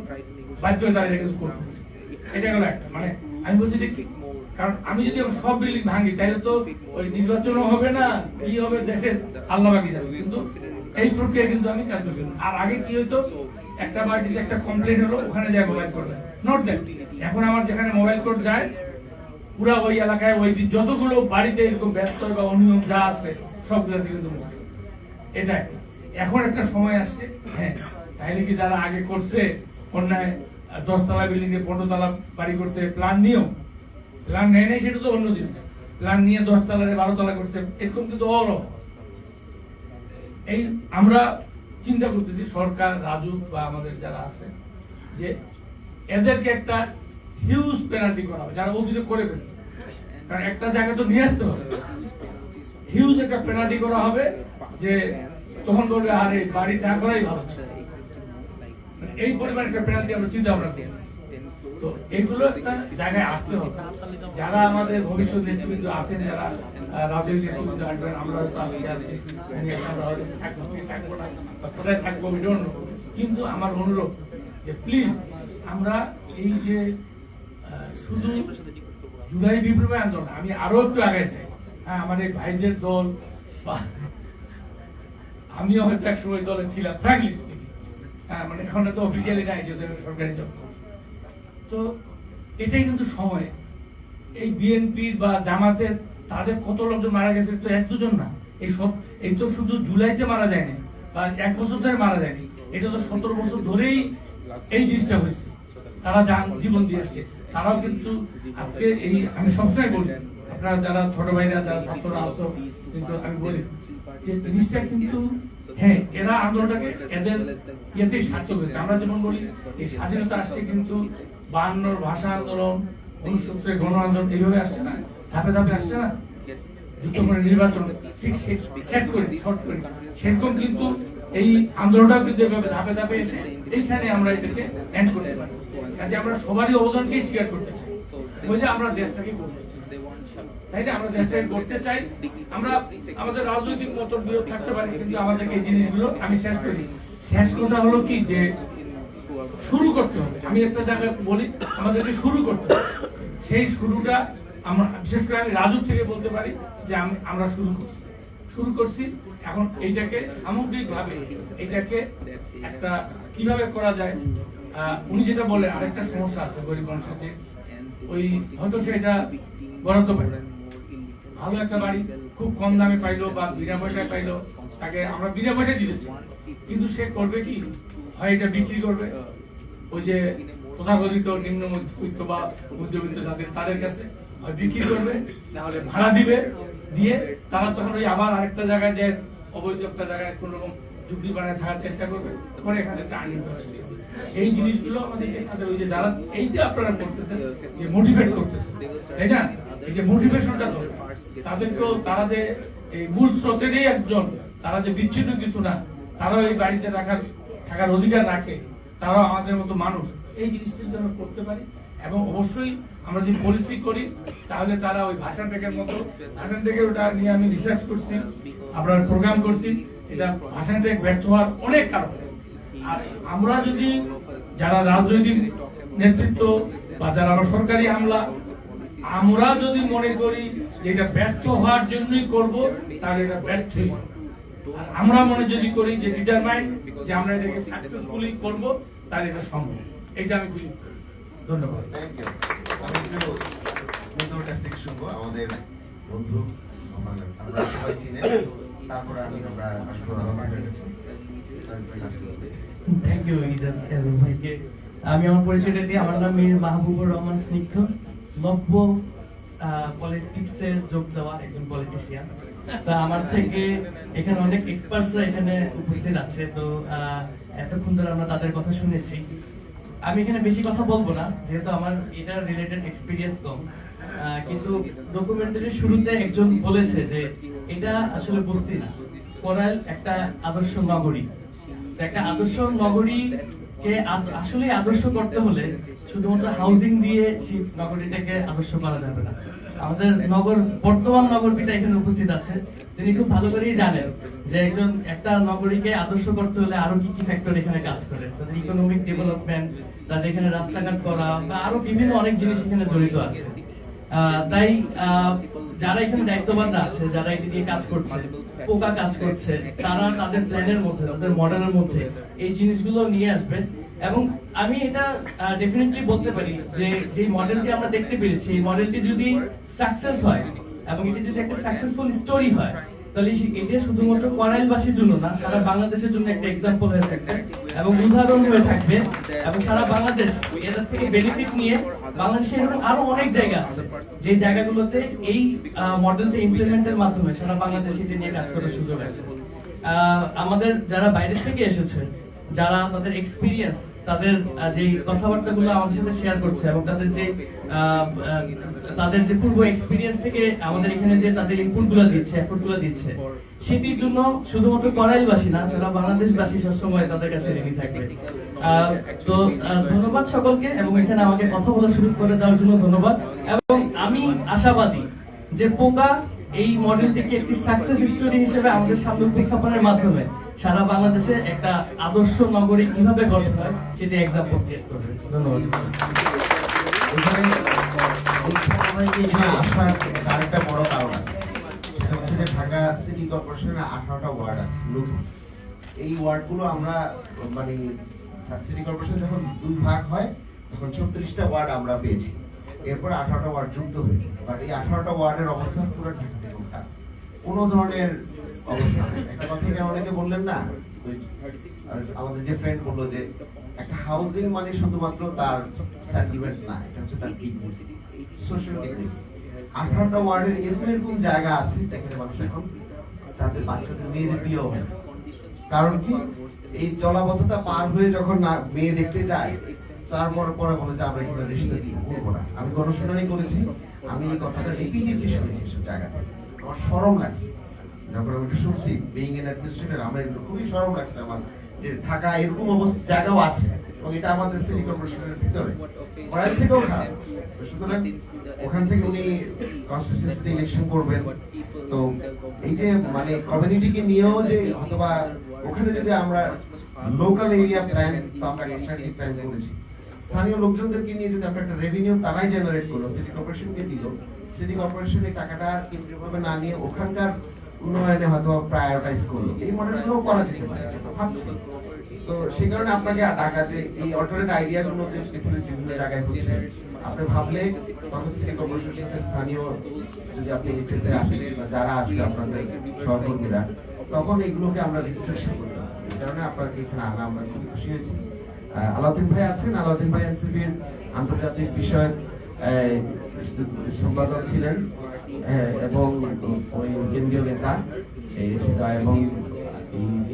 A: বাধ্য হয়ে তারা এটা কিন্তু করতেছে। এটা গেল একটা, মানে আমি বলছি যে কারণ আমি যদি সব বিল্ডিং ভাঙি তাহলে তো ওই নির্বাচনও হবে না, কি হবে দেশের আল্লাহ বাকি যাবে। কিন্তু এই প্রক্রিয়া কিন্তু আমি কাজ করছি। আর আগে কি হইতো, একটা বাড়িতে একটা কমপ্লেন হলো, ওখানে যায় মোবাইল কোড, নট দ্যাট। এখন আমার যেখানে মোবাইল কোড যায়, পুরা ওই এলাকায় ওই যতগুলো বাড়িতে এরকম ব্যস্ত বা অনিয়ম যা আছে সবগুলো থেকে তুমি এটাই। এখন একটা সময় আসছে, হ্যাঁ তাইলে কি যারা আগে করছে অন্যায় 10 তলা বিল্ডিং এ 15 তলা বাড়ি করছে, প্ল্যান নিয়েও, প্ল্যান নেয় নাই সেটা তো অন্য জিনিস, প্ল্যান নিয়ে 10 তলারে 12 তলা করছে, এরকম কিন্তু এই আমরা চিন্তা করতেছি সরকার, রাজু বা আমাদের যারা আছে, যে এদেরকে একটা হিউজ পেনাল্টি করা হবে যারা অতীতে করে ফেলছে। কারণ একটা জায়গা তো নিয়ে আসতে হবে, হিউজ একটা পেনাল্টি করা হবে, যে তখন বলবে আরে বাড়ি না করাই ভালো। এই পরিমাণ একটা পেনাল্টি আমরা চিন্তা ভাবনা করি। তো এগুলো একটা জায়গায় আসতে হবে। যারা আমাদের ভবিষ্যৎ নেতৃবৃন্দ আছেন, যারা রাজনৈতিক নেতৃবৃন্দ আসবেন, আমরা হয়তো আছি, থাকবো না, কোথায় থাকবো, কিন্তু আমার অনুরোধ যে প্লিজ আমরা এই যে শুধু জুলাই বিপ্লবী আন্দোলন, আমি আরো একটু আগে চাই। হ্যাঁ, আমার এই ভাইদের দল বা আমিও হয়তো এক সময় দলে ছিলাম, ফ্র্যাঙ্কলি স্পিকিং। হ্যাঁ, মানে এখন তো অফিসিয়ালি নাই যে সরকারি জব। তো এটাই কিন্তু সময়, এই বিএনপির বা জামাতের তাদের কত লোকজন মারা গেছে, তো 1-2 জন না, এই তো শুধু জুলাইতে মারা যায়নি বা 1 বছর ধরে মারা যায়নি, এটা তো 17 বছর ধরেই এই জিনিসটা হয়েছে। তারা জীবন দিয়ে আসছে, তারাও কিন্তু আজকে এই, আমি সবসময় বলি আপনারা যারা ছোট ভাইরা, যারা ছাত্ররা আসো, কিন্তু আমি বলি যে জিনিসটা কিন্তু, হ্যাঁ এরা আন্দোলনটাকে এদের ইয়েতেই সার্থক হয়েছে। আমরা যেমন বলি এই স্বাধীনতা আসছে কিন্তু 52 ভাষা আন্দোলন, 69 গণ আন্দোলন, এইভাবে আসছে না, ধাপে ধাপে আসছে না, যুক্ত করে নির্বাচন ঠিক সেট করে শর্ট করে, সেরকম কিন্তু এই আন্দোলনটাও কিন্তু এভাবে ধাপে ধাপে এসে এইখানে আমরা এটাকে এন্ড করতে পারি। কাজে আমরা সবারই অবদানকেই স্বীকার করতে চাই, ওই যে আমরা দেশটাকে করতে চাই, তাই না? আমরা দেশটাকে করতে চাই। আমরা আমাদের রাজনৈতিক মতবিরোধ থাকতে পারি, কিন্তু আমাদেরকে এই জিনিসগুলো, আমি শেষ করি, শেষ কথা হলো কি, যে শুরু করতে হবে। আমি একটা জায়গায় বলি আমাদেরকে শুরু করতে হবে, সেই শুরুটা আমরা, বিশেষ করে আমি রাজুর থেকে বলতে পারি যে আমরা শুরু করছি। এখন এইটাকে সামগ্রিকভাবে এটাকে একটা কিভাবে করা যায়, উনি যেটা বলে আরেকটা সমস্যা আছে গরিব মানুষের, যে ওই হয়তো সেটা বরাদ্দ পায়, ভালো একটা বাড়ি খুব কম দামে পাইলো বা বিনা পয়সায় পাইলো, তাকে আমরা বিনা পয়সায় দিতেছি, কিন্তু সে করবে কি, হয় এটা বিক্রি করবে ওই যে তথাকথিত নিম্ন মধ্যবিত্ত বা মধ্যবিত্ত যাদের, তাদের কাছে হয় বিক্রি করবে, না হলে ভাড়া দিবে, দিয়ে তারা তখন ওই আবার আরেকটা জায়গায় যে অবৈধ একটা জায়গায় কোন রকম ঝুঁকি বানায় থাকার চেষ্টা করবে, পরে এখানে টার্নিং করছে। এই জিনিসগুলো আমাদেরকে তাদের ওই যে যারা এই যে আপনারা করতেছেন, যে মোটিভেট করতেছেন, তাই না, এই যে মোটিভেশনটা তাদেরকেও, তারা যে এই মূল স্রোতেরই একজন, তারা যে বিচ্ছিন্ন কিছু না, তারাও এই বাড়িতে থাকার অধিকার রাখে, তারাও আমাদের মতো মানুষ, এই জিনিসটা যদি আমরা করতে পারি। এবং অবশ্যই আমরা যদি পলিসি করি, তাহলে তারা ওই ভাষা টেকের মতো, ভাষা টেকের ওটা নিয়ে আমি রিসার্চ করছি, আপনার প্রোগ্রাম করছি, এটা ভাষা টেক ব্যর্থ হওয়ার অনেক কারণ। আর আমরা যদি যারা রাজনৈতিক নেতৃত্ব বা যারা আমরা সরকারি আমলা, আমরা যদি মনে করি যে এটা ব্যর্থ হওয়ার জন্যই করব, তাহলে এটা ব্যর্থই। আর আমরা মনে যদি করি যে ডিটারমাইন্ড যে আমরা এটাকে সাকসেসফুলি করব, তাহলে এটা সম্ভব। এটা আমি বিলিভ করি। ধন্যবাদ।
B: Thank you. আমি একটু বন্ধুর কাছ থেকে শুনবো, আমাদের বন্ধু আমরা সবাই চিনে, তারপরে আমরা আসলে রহমানের কাছে।
E: থ্যাংক ইউ ইজাদ ভাইকে। আমি আমার পরিচয়টা দিই, আমার নাম মীর মাহবুবুর রহমান স্নিগ্ধ, নব্য পলিটিক্সে যোগ দেওয়া একজন পলিটিশিয়ান। তো আমার থেকে এখানে অনেক এক্সপার্টসরা এখানে উপস্থিত আছে, তো এতক্ষণ ধরে আমরা তাদের কথা শুনেছি। আমি এখানে বেশি কথা বলবো না, যেহেতু আমার এটা রিলেটেড এক্সপিরিয়েন্স কম, কিন্তু ডকুমেন্টারির শুরুতে একজন বলেছে যে এটা আসলে বস্তি না, কোরাইল একটা আদর্শ নগরী। একটা আদর্শ নগরীকে আসলে আদর্শ করতে হলে শুধুমাত্র হাউজিং দিয়ে সেই নগরীটাকে আদর্শ করা যাবে না। আমাদের বর্তমান নগরপিতা এখানে উপস্থিত আছে, তিনি খুব ভালো করেই জানেন যে একটা নগরীকে আদর্শ করতে হলে আরো কি কি ফ্যাক্টর এখানে কাজ করে, তাদের ইকোনমিক ডেভেলপমেন্ট, তাদের এখানে রাস্তাঘাট করা বা আরো বিভিন্ন অনেক জিনিস এখানে জড়িত আছে। তাই যারা এখানে দায়িত্ববানরা আছে, যারা এটি নিয়ে কাজ করছে, পোকা কাজ করছে, তারা তাদের প্ল্যানের মধ্যে, তাদের মডেলের মধ্যে এই জিনিসগুলো নিয়ে আসবে। এবং আমি এটা ডেফিনেটলি বলতে পারি যে মডেলটি আমরা দেখতে পেরেছি, এই মডেলটি যদি সাকসেস হয় এবং এটি যদি একটা সাকসেসফুল স্টোরি হয়, তাহলে এটা শুধুমাত্র করাইলবাসীর জন্য না, সারা বাংলাদেশের জন্য একটা এক্সাম্পল হয়ে থাকবে এবং উদাহরণ হয়ে থাকবে। এবং সারা বাংলাদেশ এটার থেকে বেনিফিট নিয়ে, বাংলাদেশে এরকম আরো অনেক জায়গা আছে যে জায়গাগুলোতে এই মডেলটা ইমপ্লিমেন্টের মাধ্যমে সারা বাংলাদেশে এটা নিয়ে কাজ করার সুযোগ আছে। আমাদের যারা বাইরে থেকে এসেছে, যারা তাদের এক্সপিরিয়েন্স, তাদের যে কথাবার্তাগুলো আমাদের সাথে শেয়ার করছে এবং তাদের যে পূর্ব এক্সপিরিয়েন্স থেকে আমাদের এখানে যে তাদের ইনপুটগুলো দিচ্ছে, এফোর্টগুলো দিচ্ছে, সেটির জন্য শুধুমাত্র করাইলবাসী না, সারা বাংলাদেশবাসী সবসময় তাদের কাছে রেডি থাকবে। তো ধন্যবাদ সকলকে, এবং এখানে আমাকে কথা বলার সুযোগ করে দেওয়ার জন্য ধন্যবাদ। এবং আমি আশাবাদী যে পোকা এই মডেলটিকে একটি সাকসেস স্টোরি হিসেবে আমাদের সামনে উপস্থাপনের মাধ্যমে সারা বাংলাদেশে একটা আদর্শ নগরী কিভাবে গড়ে হয় সেটি এক্সাম্পল ক্রিয়েট করবে। ধন্যবাদ।
B: এখানে আসার আরেকটা বড় কারণ আছে, সেটা হচ্ছে যে ঢাকা সিটি কর্পোরেশনের 18টা ওয়ার্ড আছে নতুন। এই ওয়ার্ডগুলো আমরা মানে সিটি কর্পোরেশন যখন 2 ভাগ হয় তখন 36টা ওয়ার্ড আমরা পেয়েছি, এরপর 18টা ওয়ার্ড যুক্ত হয়েছে। বাট এই 18টা ওয়ার্ডের অবস্থা পুরো ঢাকা থেকে উল্টা, কোনো ধরনের অবস্থা নেই। একটা কথা এখানে অনেকে বললেন না, আমাদের যে ফ্রেন্ড বললো যে একটা হাউজিং মানে শুধুমাত্র তার সেন্টিমেন্ট না, এটা হচ্ছে তার ডিগনিটি, সোশ্যাল ডিগনিটি। 18টা ওয়ার্ডের এরকম জায়গা আছে যেখানে মানুষ এখন তাদের বাচ্চাদের মেয়েদের বিয়ে হয়। কারণ কি, এই জলাবদ্ধতা পার হয়ে যখন মেয়ে দেখতে যায়, তারপর পরে বলে যে আমরা এখানে রিশতে দিয়ে করবো না। আমি গণশুনানি করেছি, আমি এই কথাটা রিপিটেডলি শুনেছি সব জায়গাতে, আমার শরম লাগছে যখন আমি এটা শুনছি। বিইং এন অ্যাডমিনিস্ট্রেটর আমার এগুলো খুবই শরম লাগছে আমার, যে ঢাকা এরকম অবস্থা জায়গাও আছে এবং এটা আমাদের সিটি কর্পোরেশনের ভিতরে করার থেকেও খারাপ। সুতরাং ওখান থেকে উনি কনস্টিটিউয়েন্সিতে ইলেকশন করবেন, তো এই যে মানে কমিউনিটিকে নিয়েও যে অথবা ওখানে যদি আমরা লোকাল এরিয়া প্ল্যান বা আমরা স্ট্র্যাটেজিক প্ল্যান করেছি, স্থানীয় লোকজনদেরকে নিয়ে যদি আমরা একটা রেভিনিউ তারাই জেনারেট করলো, সিটি কর্পোরেশনকে দিল, সিটি কর্পোরেশন এই টাকাটা কেন্দ্রীয়ভাবে না নিয়ে ওখানকার উন্নয়নে হয়তো প্রায়োরিটাইজ করলো, এই মডেলগুলো করা যেতে পারে ভাবছি। তো সেই কারণে আপনাকে ঢাকাতে এই অল্টারনেট আইডিয়া গুলো যে পৃথিবীর বিভিন্ন জায়গায় হচ্ছে, আপনি ভাবলে তখন সিটি কর্পোরেশনের সাথে স্থানীয় যদি আপনি এসএসএ আসেন বা যারা আসবে আপনাদের সহকর্মীরা, তখন এগুলোকে আমরা রিফ্রেশন করতে পারি। এই কারণে আপনাকে এখানে আনা আমরা খুব খুশি হয়েছি। আলাউদ্দিন ভাই আছেন, আলাউদ্দিন ভাই এনসিপির আন্তর্জাতিক বিষয়ক সম্পাদক ছিলেন এবং ওই কেন্দ্রীয় নেতা, এবং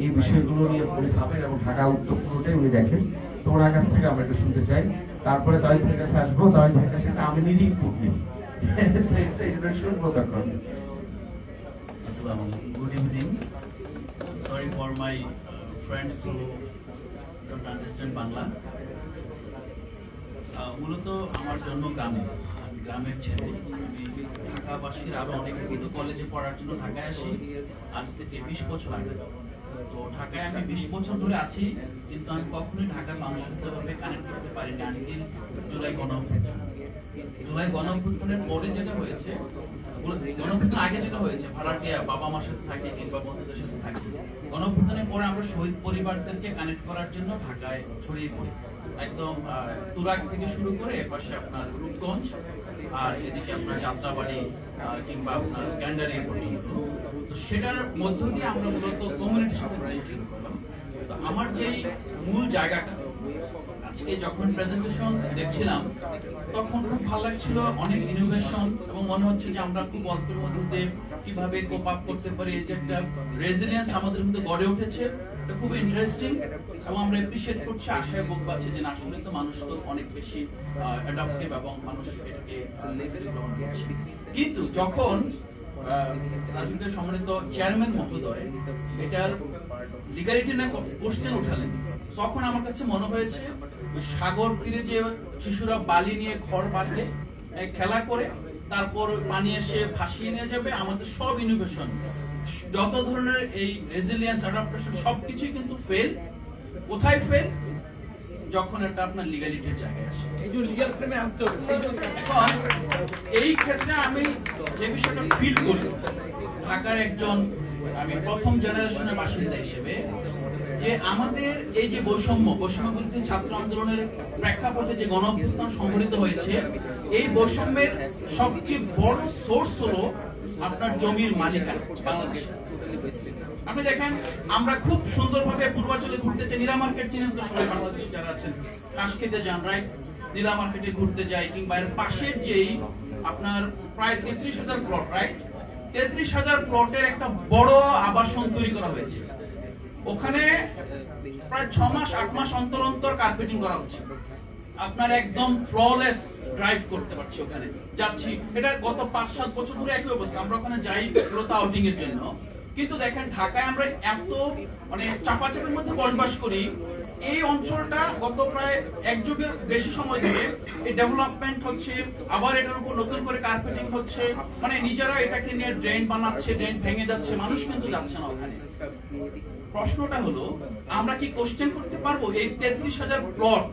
B: এই বিষয়গুলো নিয়ে উনি ভাবেন এবং ঢাকা উত্তর পুরোটাই উনি দেখেন। তো ওনার কাছ থেকে আমরা একটু শুনতে চাই, তারপরে তাই ভাইয়ের কাছে আসবো, তাই ভাইয়ের কাছে আমি নিজেই পড়ি শুনবো তখন।
F: Good evening. Sorry for my friends who don't understand Bangla. মূলত আমার জন্ম গ্রামে, আমি গ্রামের ছেলে। আমি ঢাকাবাসীর আরো অনেকগুলো কলেজে পড়ার জন্য ঢাকায় আসি আজ থেকে 20 বছর আগে। তো ঢাকায় আমি 20 বছর ধরে আছি, কিন্তু আমি কখনোই ঢাকার মানুষের সাথে ভাবে কানেক্ট করতে পারিনি আনটিল জুলাই গণঅভ্যুত্থান। জুলাই গণঅভ্যুত্থানের পরে যেটা হয়েছে, গণঅভ্যুত্থান আগে যেটা হয়েছে, ভাড়াটিয়া বাবা মার সাথে থাকে কিংবা বন্ধুদের সাথে থাকে, গণঅভ্যুত্থানের পরে আমরা শহীদ পরিবারদেরকে কানেক্ট করার জন্য ঢাকায় ছড়িয়ে পড়ি। একদম তুরাগ থেকে শুরু করে এপাশে আপনার রূপগঞ্জ, আর এদিকে আপনার যাত্রাবাড়ি কিংবা আপনার গ্যান্ডারি পর্যন্ত। তো সেটার মধ্য দিয়ে আমরা মূলত কমিউনিটির সাথে শুরু করলাম। তো আমার যেই মূল জায়গাটা, আজকে যখন প্রেজেন্টেশন দেখছিলাম তখন খুব ভালো লাগছিল, অনেক ইনোভেশন, এবং মনে হচ্ছে যে আমরা খুব অল্পের মধ্যে কিভাবে কোপ আপ করতে পারি, এই যে একটা রেজিলিয়েন্স আমাদের মধ্যে গড়ে উঠেছে, এটা খুব ইন্টারেস্টিং এবং আমরা এপ্রিশিয়েট করছি। আশায় বুক পাচ্ছি যে আসলে তো মানুষ তো অনেক বেশি অ্যাডাপ্টিভ এবং মানুষ এটাকে লেজিলি গ্রহণ করছে। কিন্তু যখন রাজুকের সম্মানিত চেয়ারম্যান মহোদয় এটার লিগালিটি না কোশ্চেন উঠালেন, তখন আমার কাছে মনে হয়েছে সাগর তীরে যে শিশুরা বালি নিয়ে ঘর বাঁধে, খেলা করে, তারপর পানি এসে ভাসিয়ে নিয়ে যাবে, আমাদের সব ইনোভেশন, যত ধরনের এই রেজিলিয়েন্স অ্যাডাপ্টেশন সবকিছুই কিন্তু ফেল। কোথায় ফেল? যখন এটা আপনার লিগ্যালিটির জায়গায় আসে।
A: এই যে লিগ্যাল ফ্রেমে আনতে হবে সেই জন্য
F: এখন এই ক্ষেত্রে আমি যে বিষয়টা ফিল করি ঢাকার একজন আমি প্রথম জেনারেশনের বাসিন্দা হিসেবে, যে আমাদের এই যে বৈষম্য বিরোধী ছাত্র আন্দোলনের প্রেক্ষাপটে যে গণঅভ্যুত্থান সংঘটিত হয়েছে, এই বৈষম্যের সবচেয়ে বড় সোর্স হলো আপনার জমির মালিকানা বাংলাদেশে। আপনি দেখেন আমরা খুব সুন্দরভাবে পূর্বাঞ্চলে ঘুরতে চাই, নীলা মার্কেট চিনেন তো সবাই বাংলাদেশে যারা আছেন, ঘাস খেতে যান রাইট, নীলা মার্কেটে ঘুরতে যাই, কিংবা এর পাশের যেই আপনার প্রায় 33,000 প্লট রাইট, 33,000 প্লটের একটা বড় আবাসন তৈরি করা হয়েছে। ওখানে প্রায় 6 মাস 8 মাস অন্তর অন্তর কার্পেটিং করা হচ্ছে। আপনার একদম ফ্ললেস ড্রাইভ করতে পারছি, ওখানে যাচ্ছি, এটা গত 5-7 বছর ধরে একই অবস্থা। আমরা ওখানে যাই মূলত আউটিং এর জন্য, কিন্তু দেখেন ঢাকায় আমরা এত মানে চাপাচাপির মধ্যে বসবাস করি, এই অঞ্চলটা গত প্রায় 1 যুগের বেশি সময় ধরে এই ডেভেলপমেন্ট হচ্ছে, আবার এটার উপর নতুন করে কার্পেটিং হচ্ছে, মানে নিজেরা এটাকে নিয়ে ড্রেন বানাচ্ছে, ড্রেন ভেঙে যাচ্ছে, মানুষ কিন্তু যাচ্ছে না ওখানে। প্রশ্নটা হলো আমরা কি কোশ্চেন করতে পারবো এই 33,000 প্লট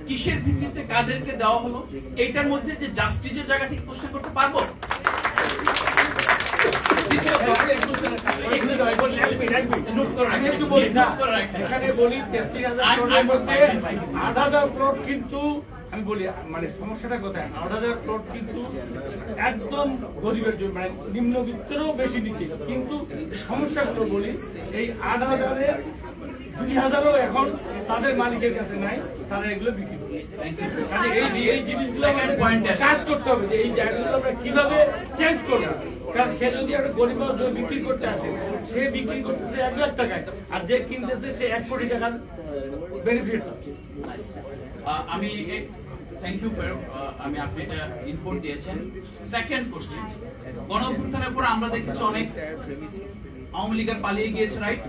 F: কিসের ভিত্তিতে কাদেরকে দেওয়া হলো, এইটার মধ্যে যে জাস্টিসের জায়গাটি কোশ্চেন করতে পারবো?
A: আমি একটু বলি না, এখানে বলি 33,000 প্লটের মধ্যে 8,000 প্লট কিন্তু আমি বলি মানে সমস্যাটা কোথায়, 8,000 প্লট কিন্তু একদম গরিবের জন্য মানে নিম্নবিত্তেরও বেশি নিচে, কিন্তু সমস্যাগুলো বলি এই 8,000-এর 2,000-ও এখন তাদের মালিকের কাছে নাই, তারা এগুলো বিক্রি করে। এই জিনিসগুলো কাজ করতে হবে যে এই জায়গাগুলো আমরা কিভাবে চেঞ্জ করবো, কারণ সে যদি একটা গরিব বিক্রি করতে আসে, সে বিক্রি করতেছে 1 লাখ টাকায়, আর যে কিনতেছে সে 1 কোটি টাকার বেনিফিট পাচ্ছে।
F: আমি থ্যাংক ইউ ফর আমি আপনি এটা ইনপুট দিয়েছেন। সেকেন্ড কোশ্চেন, গণঅভ্যুত্থানের পর আমরা দেখেছি অনেক আওয়ামী লীগের পালিয়ে গিয়েছে রাইট।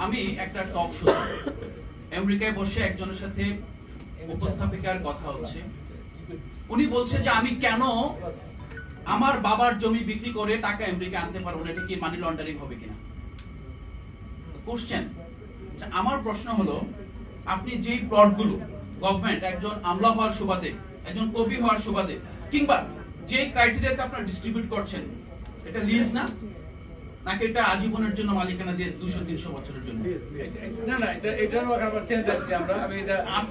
F: আমি একটা টক শো আমেরিকায় বসে একজনের সাথে উপস্থাপিকার কথা হচ্ছে, উনি বলছে যে আমি কেন আমার বাবার জমি বিক্রি করে টাকা আমেরিকা আনতে পারবো না, এটা কি মানি লন্ডারিং হবে কিনা? কোশ্চেন, আমার প্রশ্ন হলো আপনি যেই প্লটগুলো গভর্নমেন্ট একজন আমলা হওয়ার সুবাদে, একজন কবি হওয়ার সুবাদে, কিংবা যে ক্রাইটেরিয়াতে আপনারা ডিস্ট্রিবিউট করছেন, এটা লিজ না, নাকি এটা আজীবনের জন্য মালিকানা দিয়ে 200-300 বছরের জন্য?
A: না না, এটারও আবার চেঞ্জ আছে।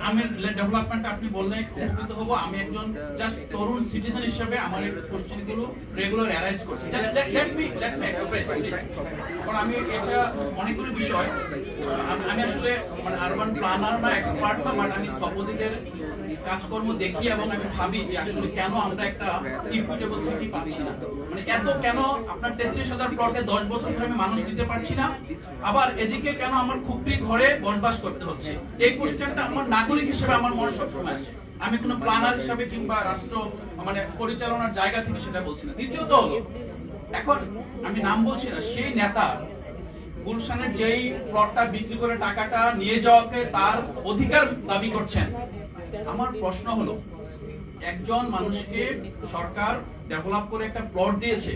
F: আমি ডেভেলপমেন্ট আপনি বললে উপকৃত হবো। আমি একজন জাস্ট তরুণ সিটিজেন হিসেবে আমার এই কোশ্চেনগুলো রেগুলার অ্যারাইজ করছি। জাস্ট লেট মি এক্সপ্রেস, কারণ আমি এটা অনেকগুলো বিষয়, আমি আসলে মানে আরবান প্ল্যানার না, এক্সপার্ট না, বাট আমি স্থপতিদের কাজকর্ম দেখি এবং আমি ভাবি যে আসলে কেন আমরা একটা ইকুইটেবল সিটি পাচ্ছি না, মানে এত কেন আপনার 33,000 প্লটে 10 বছর ধরে আমি মানুষ দিতে পারছি না, আবার এদিকে কেন আমার খুপড়ি ঘরে বসবাস করতে হচ্ছে। এই কোশ্চেনটা আমার নাগরিক হিসেবে আমার মনে সবসময় আসে। আমি কোনো প্ল্যানার হিসেবে কিংবা রাষ্ট্র মানে পরিচালনার জায়গা থেকে সেটা বলছি না। দ্বিতীয়ত হলো, এখন আমি নাম বলছি না, সেই নেতা গুলশানের যেই প্লটটা বিক্রি করে টাকাটা নিয়ে যাওয়াকে তার অধিকার দাবি করছেন। আমার প্রশ্ন হলো, একজন মানুষকে সরকার ডেভেলপ করে একটা প্লট দিয়েছে,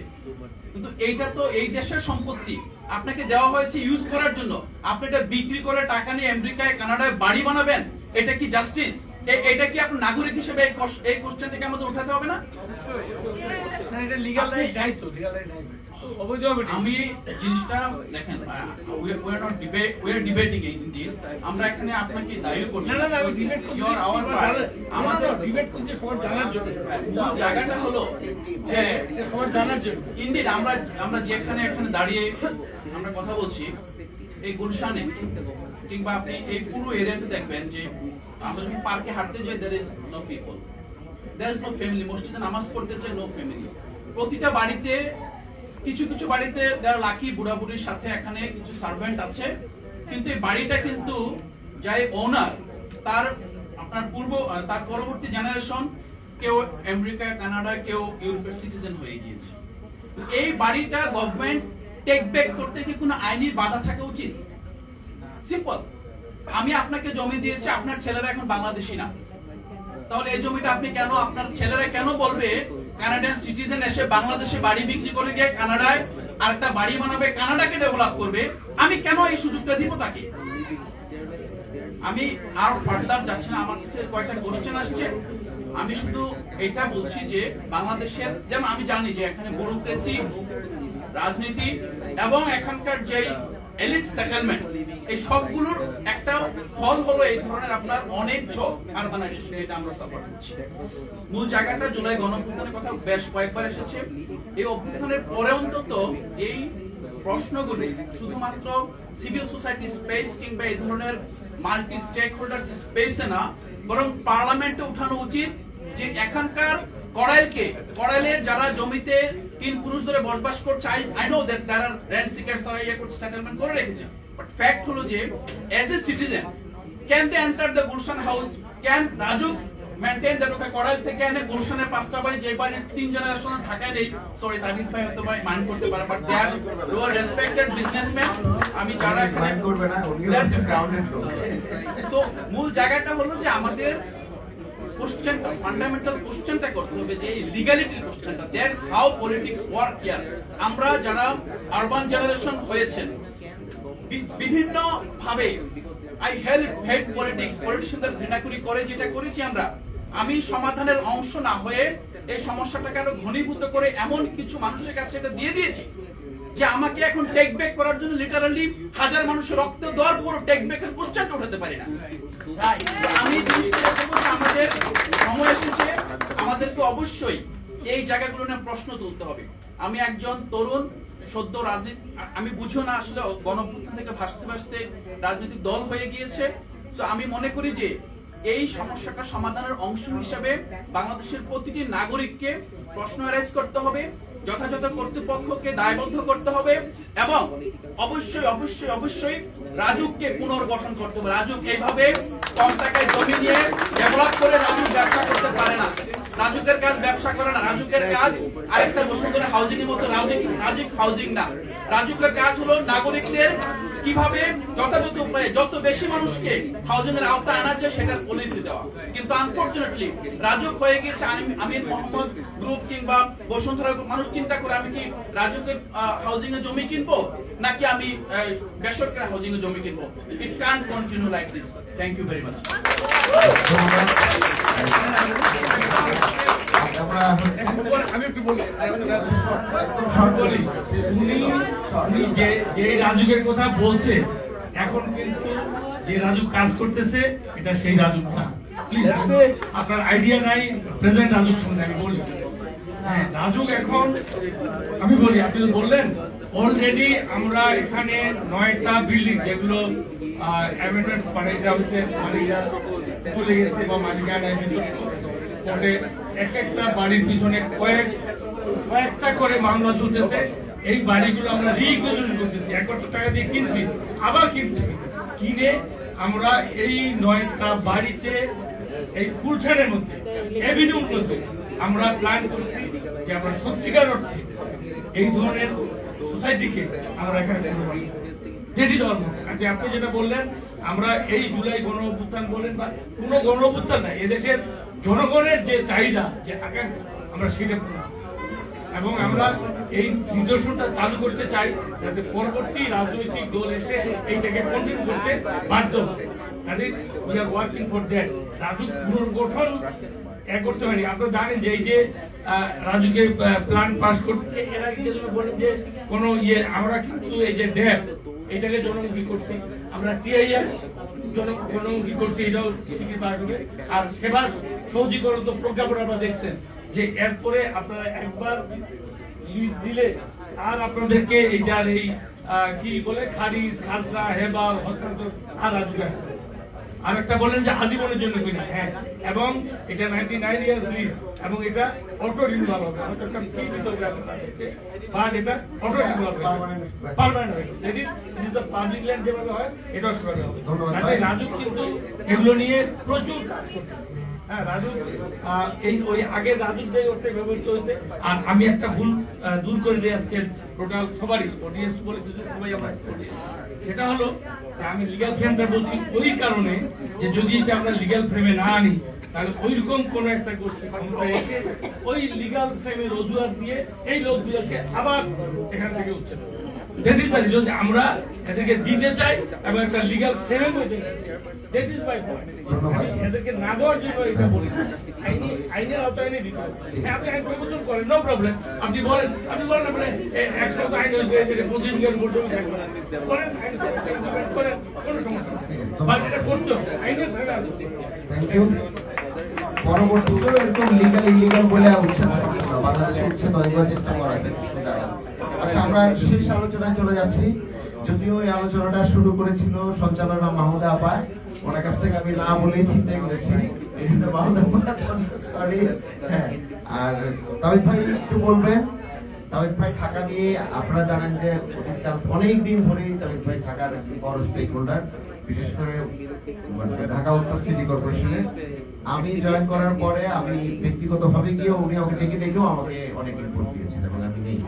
F: কিন্তু এইটা তো এই দেশের সম্পত্তি, আপনাকে দেওয়া হয়েছে ইউজ করার জন্য, আপনি এটা বিক্রি করে টাকা নিয়ে আমেরিকায় কানাডায় বাড়ি বানাবেন, এটা কি জাস্টিস? এটা কি আপনার নাগরিক হিসেবে এই কোশ্চেনটাকে আমাদের উঠাতে হবে না?
A: এটা লিগ্যাল রাইট, তো লিগ্যাল রাইট অবৈধ হবে।
F: আমি জিনিসটা দেখেন, we are not debating in this, আমরা এখানে আপনাকে দায়ী করছি
A: না না না, ডিবেট করছি,
F: You are our part.
A: আমাদের ডিবেট করতে সবার জানার জন্য,
F: মূল জায়গাটা হলো যে
A: এটা সবার জানার জন্য।
F: ইনডিড আমরা যেখানে এখানে দাঁড়িয়ে আমরা কথা বলছি, এই গুলশানে কিংবা আপনি এই পুরো এরিয়াতে দেখবেন যে আমরা যখন পার্কে হাঁটতে যাই, there is no people, there is no family, মসজিদে নামাজ পড়তে চাই, no family। প্রতিটা বাড়িতে কিছু কিছু বাড়িতে যারা লাকি বুড়া বুড়ির সাথে এখানে কিছু সার্ভেন্ট আছে, কিন্তু এই বাড়িটা কিন্তু যাই ওনার তার আপনার তার পরবর্তী জেনারেশন কেউ আমেরিকা কানাডা কেউ ইউরোপের সিটিজেন হয়ে গিয়েছে। এই বাড়িটা গভর্নমেন্ট টেক ব্যাক করতে কি কোনো আইনি বাধা থাকা উচিত? সিম্পল, আমি আপনাকে জমি দিয়েছি, আপনার ছেলেরা এখন বাংলাদেশি না, তাহলে এই জমিটা আপনি কেন, আপনার ছেলেরা কেন বলবে কানাডিয়ান সিটিজেন এসে বাংলাদেশে বাড়ি বিক্রি করে গিয়ে কানাডায় আরেকটা বাড়ি বানাবে, কানাডাকে ডেভেলপ করবে, আমি কেন এই সুযোগটা দিব তাকে? আমি আর ফার্দার যাচ্ছি না, আমার কাছে কয়েকটা কোশ্চেন আসছে। আমি শুধু এটা বলছি যে বাংলাদেশের, যেমন আমি জানি যে এখানে ব্যুরোক্রেসি, রাজনীতি এবং এখানকার যে এলিট সেটেলমেন্ট, এই সবগুলোর একটা ফল হলো এই ধরনের আপনার অনেক জব আরবানাইজেশন, এটা আমরা সাপোর্ট করছি। মূল জায়গাটা জুলাই গণঅভ্যুত্থানের কথা বেশ কয়েকবার এসেছে। এই অভ্যুত্থানের পরে অন্তত এই প্রশ্নগুলি শুধুমাত্র সিভিল সোসাইটি স্পেস কিংবা এই ধরনের মাল্টি স্টেক হোল্ডার স্পেসে না, বরং পার্লামেন্টে উঠানো উচিত যে এখানকার কড়াইলের যারা জমিতে 3 পুরুষ ধরে বসবাস করছে, I know that there are rent seekers, তারা করছে, সেটেলমেন্ট করে রেখেছে, বাট ফ্যাক্ট হলো যে as a citizen can they enter the Gulshan house, can Rajuk maintain that? Okay Korail থেকে এনে গুলশানের 5টা বাড়ি, যে বাড়ির 3 জেনারেশন ঢাকায় নেই, সরি তাবিদ ভাই হয়তো ভাই মাইন্ড করতে পারে, but they are respected businessman. আমি যারা এখানে
B: করবে না, উনি হচ্ছে গ্রাউন্ডেড লোক।
F: সো মূল জায়গাটা হলো যে আমাদের কোশ্চেনটা, ফান্ডামেন্টাল কোশ্চেনটা করতে হবে যে লিগ্যালিটির কোশ্চেনটা, that's how politics work here. আমরা যারা আরবান জেনারেশন হয়েছেন বিভিন্ন ভাবে, আই হেট পলিটিক্স, পলিটিশিয়ানদের ঘৃণা করে যেটা করেছি আমরা, আমি সমাধানের অংশ না হয়ে এই সমস্যাটাকে আরো ঘনীভূত করে এমন কিছু মানুষের কাছে এটা দিয়ে দিয়েছি যে আমাকে এখন টেক ব্যাক করার জন্য লিটারালি হাজার মানুষের রক্ত দেওয়ার পরও টেক ব্যাকের কোশ্চেনটা উঠাতে পারি না। আমি জিনিসটা বলবো যে আমাদের সময় এসেছে, আমাদেরকে অবশ্যই এই জায়গাগুলো নিয়ে প্রশ্ন তুলতে হবে। আমি একজন তরুণ সদ্য রাজনীতি, আমি বুঝিও না আসলে গণঅভ্যুত্থান থেকে ভাসতে ভাসতে রাজনৈতিক দল হয়ে গিয়েছে। তো আমি মনে করি যে এই সমস্যাটা সমাধানের অংশ হিসেবে বাংলাদেশের প্রতিটি নাগরিককে প্রশ্ন এরাইজ করতে হবে, যথাযথ কর্তৃপক্ষকে দায়বদ্ধ করতে হবে এবং অবশ্যই অবশ্যই অবশ্যই রাজুককে পুনর্গঠন করতে হবে। রাজুক এইভাবে কম টাকায় জমি নিয়ে ডেভেলপ করে রাজুক ব্যবসা করতে পারে না। রাজুকের কাজ ব্যবসা করে না, রাজুকের কাজ আরেকটা বসুন্ধরা হাউজিং এর মতো রাজুক হাউজিং না। রাজুকের কাজ হলো নাগরিকদের কিভাবে যথাযথ উপায়ে যত বেশি মানুষকে হাউজিং এর আওতায় আনা যায় সেটার পলিসি দেওয়া। কিন্তু আনফরচুনেটলি রাজুক হয়ে গেছে আমির মোহাম্মদ গ্রুপ কিংবা বসুন্ধরা গ্রুপ। মানুষ চিন্তা করে আমি কি রাজুকের হাউজিং এ জমি কিনবো নাকি আমি বেসরকারি হাউজিং এ জমি কিনবো। It can continue like this. Thank you very much.
A: আমি একটু বলি, উনি যে রাজুকের কথা বলছে, এখন কিন্তু যে রাজু কাজ করতেছে এটা সেই রাজু না। আপনার আইডিয়া নাই প্রেজেন্ট রাজুক শুনলে আমি বলি। হ্যাঁ, রাজুক এখন আমি বলি, আপনি তো বললেন অলরেডি আমরা এখানে 9টা বিল্ডিং যেগুলো অ্যামেন্ডমেন্ট মানে এটা হচ্ছে মালিকা চলে গেছে বা মালিকানায় একটা বাড়ির পিছনে কয়েকটা করে মামলা চলতেছে। এই বাড়িগুলো আমরা রিইকুইজিশন করতেছি, 1 কোটি টাকা দিয়ে কিনছি, আবার কিনে আমরা এই 9টা বাড়িতে এই গুলশানের মধ্যে এভিনিউর মধ্যে আমরা প্ল্যান করছি যে আমরা সত্যিকার অর্থে এই ধরনের সোসাইটিকে আমরা এখানে রেডি দেওয়ার মতো। আচ্ছা, আপনি যেটা বললেন আমরা এই জুলাই গণ অভ্যুত্থান বলেন বা কোনো গণ অভ্যুত্থান না, এদেশের জনগণের যে চাহিদা, যে আকাঙ্ক্ষা, আমরা সেটা এবং আমরা এই নিদর্শনটা চালু করতে চাই যাতে পরবর্তী রাজনৈতিক দল এসে এইটাকে কন্টিনিউ করতে বাধ্য হয়। We are working for that. RAJUK পুনর্গঠন করতে পারি। আপনারা জানেন যে এই যে রাজুকে প্ল্যান পাস করতে এর আগে বলেন যে কোনো আমরা কিন্তু এই যে ড্যাম এটাকে জনমুখী করছি, আমরা টিআইএস জনমুখী করছি, এটাও স্বীকৃতি পাস হবে। আর সেবা সৌজিকরণ তো প্রজ্ঞাপন আপনারা দেখছেন যে এরপরে আপনারা একবার লিজ দিলে আর আপনাদেরকে এইটার এই কি বলে খারিজ, খাজনা, হেবাল, হস্তান্তর আর রাজুক আসবে। আর একটা বলেন যে আজীবনের জন্য কিনা, হ্যাঁ, এবং এটা 99 ইয়ার্স লিজ এবং এটা অটো রিনিউয়াল হবে। হয়তো একটা ফি দিতে হবে আপনাদেরকে, বাট এটা অটো রিনিউয়াল হবে, পার্মানেন্ট হবে। That is the public land যেভাবে হয় এটাও সেভাবে হবে। রাজুক কিন্তু এগুলো নিয়ে প্রচুর কাজ করছে। হ্যাঁ, রাজু এই ওই আগে রাজুক যে অর্থে ব্যবহৃত হয়েছে। আর আমি একটা ভুল দূর করে দিই আজকে টোটাল সবারই অডিয়েন্স বলে সবাই আমরা করি, সেটা হলো যে আমি লিগ্যাল ফ্রেমটা বলছি ওই কারণে যে যদি এটা আমরা লিগ্যাল ফ্রেমে না আনি তাহলে ওইরকম কোন একটা গোষ্ঠী ক্ষমতায় এসে ওই লিগ্যাল ফ্রেমের অজুহাত দিয়ে এই লোকগুলোকে আবার এখান থেকে উচ্ছেদ দ্যাট ইজ যদি আমরা এদেরকে দিতে চাই এবং একটা লিগ্যাল ফ্রেমে বলতে দ্যাট ইজ মাই পয়েন্ট। এদেরকে না দেওয়ার জন্য এটা বলি, আইনের আওতায় এনে দিতে হবে। হ্যাঁ, আপনি আইন পরিবর্তন করেন, নো প্রবলেম। আপনি বলেন আপনি 100 আইন হইবে, 25 দিনের মধ্যে করেন, আইন করেন, কোনো সমস্যা নেই। বাট এটা করতে হবে আইনের ফ্রেমে আনতে হবে।
B: Thank you. পরবর্তীতে এরকম লিগাল ইলিগাল বলে উচ্ছেদ বাংলাদেশে উচ্ছেদ অনেকবার চেষ্টা করা যায়। আচ্ছা, আমরা শেষ আলোচনায় চলে যাচ্ছি। যদিও এই আলোচনাটা শুরু করেছিল সঞ্চালনা মাহমুদা আপা, ওনার কাছ থেকে আমি না বলেই চিন্তা করেছি। সরি। হ্যাঁ, আর তাবিদ ভাই একটু বলবেন। তাবিদ ভাই ঢাকা নিয়ে আপনারা জানেন যে অনেক দিন ধরেই তাবিদ ভাই ঢাকার বড় স্টেক হোল্ডার, বিশেষ করে ঢাকা উত্তর সিটি কর্পোরেশনের। আমি জয়েন করার পরে আমি ব্যক্তিগতভাবে গিয়ে উনি আমাকে ডেকেও আমাকে অনেক ইনপুট দিয়েছেন এবং আমি নেই।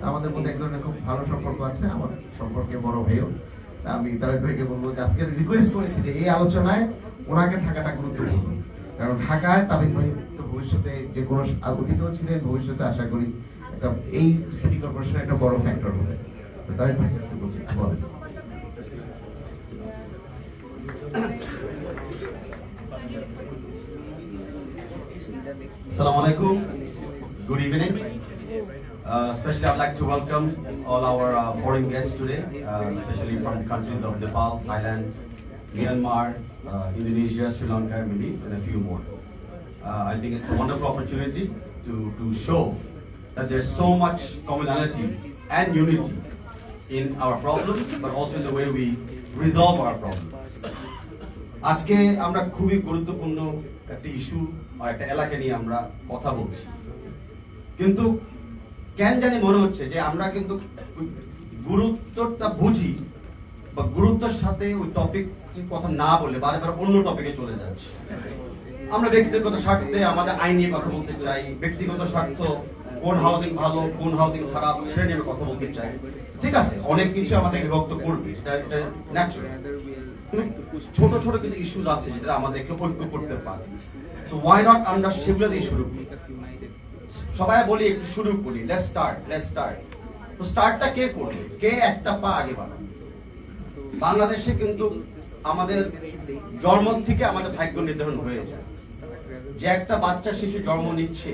B: আমাদের মধ্যে এক ধরনের খুব ভালো সম্পর্ক আছে, আমার সম্পর্কে বড় ভাইও। আমি তাবিদ ভাইকে বলবো যে আজকে রিকোয়েস্ট করেছি যে এই আলোচনায় ওনাকে থাকাটা গুরুত্বপূর্ণ, কারণ ঢাকায় তাবিদ ভাই তো ভবিষ্যতে যে কোনো অতীতেও ছিলেন, ভবিষ্যতে আশা করি একটা এই সিটি কর্পোরেশনের একটা বড় ফ্যাক্টর হবে। তাবিদ ভাই বলেন।
G: Assalamu alaikum. Good evening. Especially I'd like to welcome all our foreign guests today, especially from the countries of Nepal, Thailand, Myanmar, Indonesia, Sri Lanka, I believe, and a few more. I think it's a wonderful opportunity to show that there's so much commonality and unity in our problems, but also in the way we resolve our problems. আজকে আমরা খুবই গুরুত্বপূর্ণ একটা issue আর একটা এলাকা নিয়ে আমরা কথা বলছি, কিন্তু কেন জানি মনে হচ্ছে যে আমরা কিন্তু গুরুত্বটা বুঝি বা গুরুত্বের সাথে ওই টপিক কথা না বলে বারবার অন্য টপিকে চলে যাচ্ছি। আমরা ব্যক্তিগত স্বার্থে আমাদের আইন নিয়ে কথা বলতে চাই, ব্যক্তিগত স্বার্থ কোন হাউজিং ভালো কোন হাউজিং খারাপ সেটা নিয়ে কথা বলতে চাই। ঠিক আছে, অনেক কিছু আমাদের বিভক্ত করবে, এটা ন্যাচুরাল। ছোট ছোট কিছু ইস্যুস আছে যেটা আমাদেরকে ঐক্য করতে পারে। তো ওয়াই নট আমরা সেগুলো দিয়ে শুরু করি। সবাই বলি একটু শুরু করি, লেটস স্টার্ট। তো স্টার্টটা কে করবে, কে একটা পা আগে বাড়াবে? বাংলাদেশে কিন্তু আমাদের জন্ম থেকে আমাদের ভাগ্য নির্ধারণ হয়ে যায়। যে একটা বাচ্চা শিশু জন্ম নিচ্ছে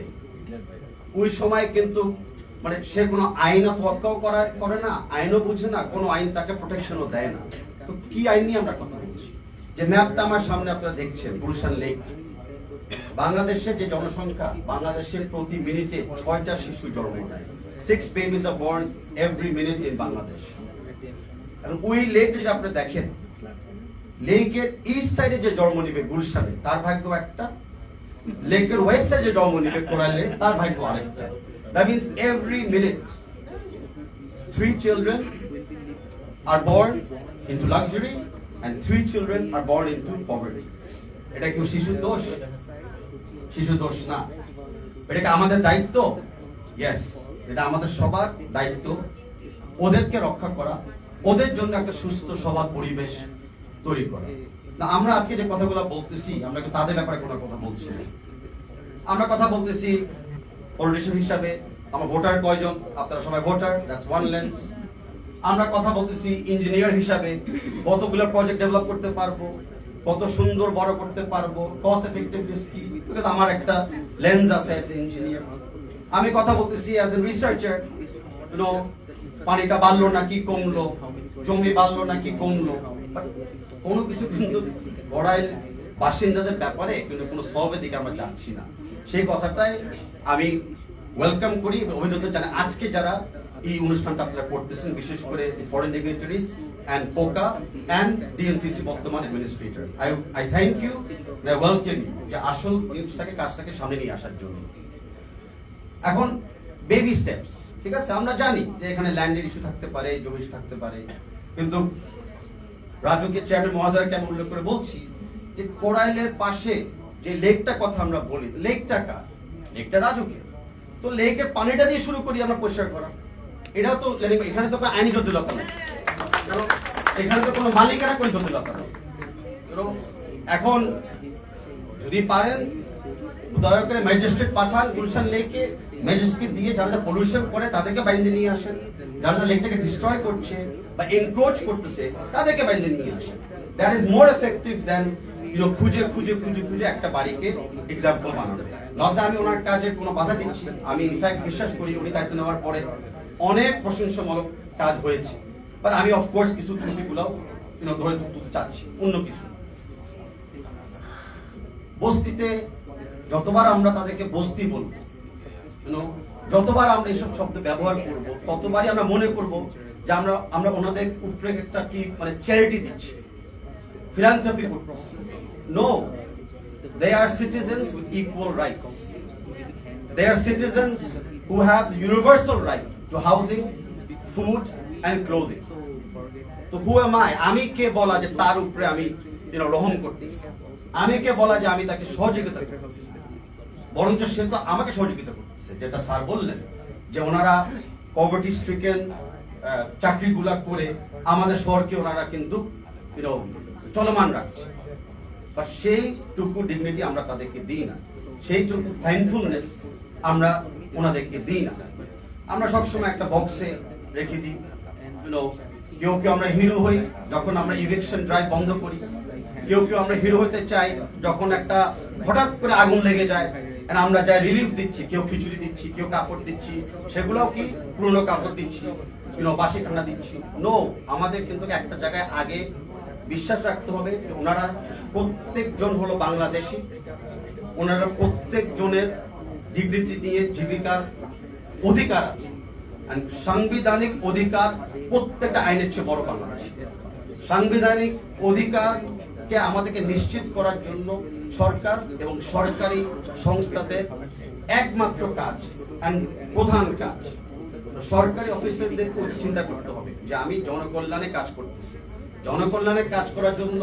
G: ওই সময় কিন্তু মানে সে কোনো আইন তোয়াক্কাও করে না, আইনও বুঝে না, কোনো আইন তাকে প্রোটেকশনও দেয় না। তো কি আইন নিয়ে আমরা কথা বলছি? যে ম্যাপটা আমার সামনে আপনারা দেখছেন, গুলশান লেক। বাংলাদেশের যে জনসংখ্যা, বাংলাদেশের প্রতি মিনিটে 6টা শিশু জন্ম নেয়। 6 babies are born every minute in Bangladesh. এবং ওই লেক যদি আপনি দেখেন, লেকের ইস্ট সাইডে যে জন্ম নিবে গুলশানে তার ভাগ্য একটা, লেকের ওয়েস্ট সাইডে যে জন্ম নিবে কোরালে তার ভাগ্য আরেকটা। That means every minute 3 children are born into luxury and 3 children are born into poverty. এটা কি শিশুর দোষ? শিশুর দোষ না। এটা কি আমাদের দায়িত্ব? ইয়েস, এটা আমাদের সবার দায়িত্ব ওদেরকে রক্ষা করা, ওদের জন্য একটা সুস্থ সবার পরিবেশ তৈরি করা। না, আমরা আজকে যে কথাগুলো বলতেছি আমরা কি তাদের ব্যাপারে কোনো কথা বলছি না। আমরা কথা বলতেছি পলিটিশিয়ান হিসাবে, আমার ভোটার কয়জন, আপনারা সবাই ভোটার, দ্যাটস ওয়ান লেন্স। আমরা কথা বলতেছি ইঞ্জিনিয়ার হিসাবে, কতগুলো প্রজেক্ট ডেভেলপ করতে পারবো, কত সুন্দর বড় করতে পারবো, কস্ট এফেক্টিভনেস কি, বিকজ আমার একটা লেন্স আছে অ্যাজ এ ইঞ্জিনিয়ার। আমি কথা বলতেছি অ্যাজ এ রিসার্চার, ইউনো পানিটা বাড়লো নাকি কমলো, জমি বাড়লো নাকি কমলো, কোনো কিছু কিন্তু বড়াইল বাসিন্দাদের ব্যাপারে কিন্তু কোনো সলভের দিকে আমরা যাচ্ছি না। সেই কথাটাই আমি ওয়েলকাম করি, অভিনন্দন জানাই আজকে যারা এই অনুষ্ঠানটা আপনারা করতেছেন, বিশেষ করে foreign dignitaries and POCA and DNCC বর্তমান administrator. I thank you and I welcome you যে আসল জিনিসটাকে কাজটাকে সামনে নিয়ে আসার জন্য। এখন বেবি স্টেপস, ঠিক আছে, আমরা জানি যে এখানে ল্যান্ডের ইস্যু থাকতে পারে, জমি ইস্যু থাকতে পারে, কিন্তু রাজুকের চেয়ারম্যান মহোদয়কে আমি উল্লেখ করে বলছি যে কোরাইলের পাশে যে লেকটা কথা আমরা বলি, লেকটা কার? লেকটা রাজুকের। তো লেকের পানিটা দিয়ে শুরু করি আমরা পরিষ্কার করা। এটাও তো এখানে তো আইনি জটিলতা নেই, এখানে তো কোনো মালিকানা করে জটিলতা নেই। এখন যদি পারেন দয়া করে ম্যাজিস্ট্রেট পাঠান গুলশান লেকে, ম্যাজিস্ট্রেট দিয়ে যারা পলিউশন করে তাদেরকে বাইন্দে নিয়ে আসেন। যারা লেকটাকে ডিস্ট্রয় করছে বা এনক্রোচ করতেছে তাদেরকে বাইরে নিয়ে আসে। That is more effective than খুঁজে খুঁজে খুঁজে খুঁজে একটা বাড়িকে এক্সাম্পল বানানো। নয়তো আমি ওনার কাজের কোনো বাধা দিচ্ছি, আমি ইনফ্যাক্ট বিশ্বাস করি উনি দায়িত্ব নেওয়ার পরে অনেক প্রশংসামূলক কাজ হয়েছে, বাট আমি অফকোর্স কিছু ত্রুটিগুলো ধরে তুলতে চাচ্ছি, অন্য কিছু। বস্তিতে যতবার আমরা তাদেরকে বস্তি বলবো, যতবার আমরা এইসব শব্দ ব্যবহার করব, ততবারই আমরা মনে করব যে আমরা ওনাদের উপরে একটা কি মানে চ্যারিটি দিচ্ছি, philanthropy করতেছি। No, they are citizens with equal rights. They are citizens who have the universal right to housing, food and clothing. তো who am I? আমি কে বলা যে তার উপরে আমি রহম করতেছি, আমি কে বলা যে আমি তাকে সহযোগিতা করতেছি, বরঞ্চ সে তো আমাকে সহযোগিতা করতেছে। যেটা স্যার বললেন যে ওনারা পভার্টি স্ট্রিকেন চাকরিগুলা করে আমাদের শহরকে ওনারা কিন্তু চলমান রাখছে, বাট সেইটুকু ডিগনিটি আমরা তাদেরকে দিই না, সেইটুকু থ্যাঙ্কফুলনেস আমরা ওনাদেরকে দিই না। আমরা সবসময় একটা বক্সে রেখে দিই। কেউ কেউ আমরা হিরো হই যখন আমরা ইভিকশন ড্রাইভ বন্ধ করি, কেউ কেউ আমরা হিরো হতে চাই যখন একটা হঠাৎ করে আগুন লেগে যায়, আমরা যাই রিলিফ দিচ্ছি, কেউ খিচুড়ি দিচ্ছি, কেউ কাপড় দিচ্ছি, সেগুলোও কি পুরনো কাপড় দিচ্ছি, বাসি খানা দিচ্ছি। নো, আমাদের কিন্তু একটা জায়গায় আগে বিশ্বাস রাখতে হবে যে ওনারা প্রত্যেকজন হলো বাংলাদেশী, ওনারা প্রত্যেকজনের ডিগনিটি নিয়ে জীবিকার অধিকার আছে। সাংবিধানিক অধিকার প্রত্যেকটা আইনের চেয়ে বড় বাংলাদেশ। সাংবিধানিক অধিকারকে আমাদেরকে নিশ্চিত করার জন্য সরকার এবং সরকারি সংস্থাদের একমাত্র কাজ, প্রধান কাজ, সরকারি অফিসারদের চিন্তা করতে হবে যে আমি জনকল্যাণে কাজ করতেছি। জনকল্যাণে কাজ করার জন্য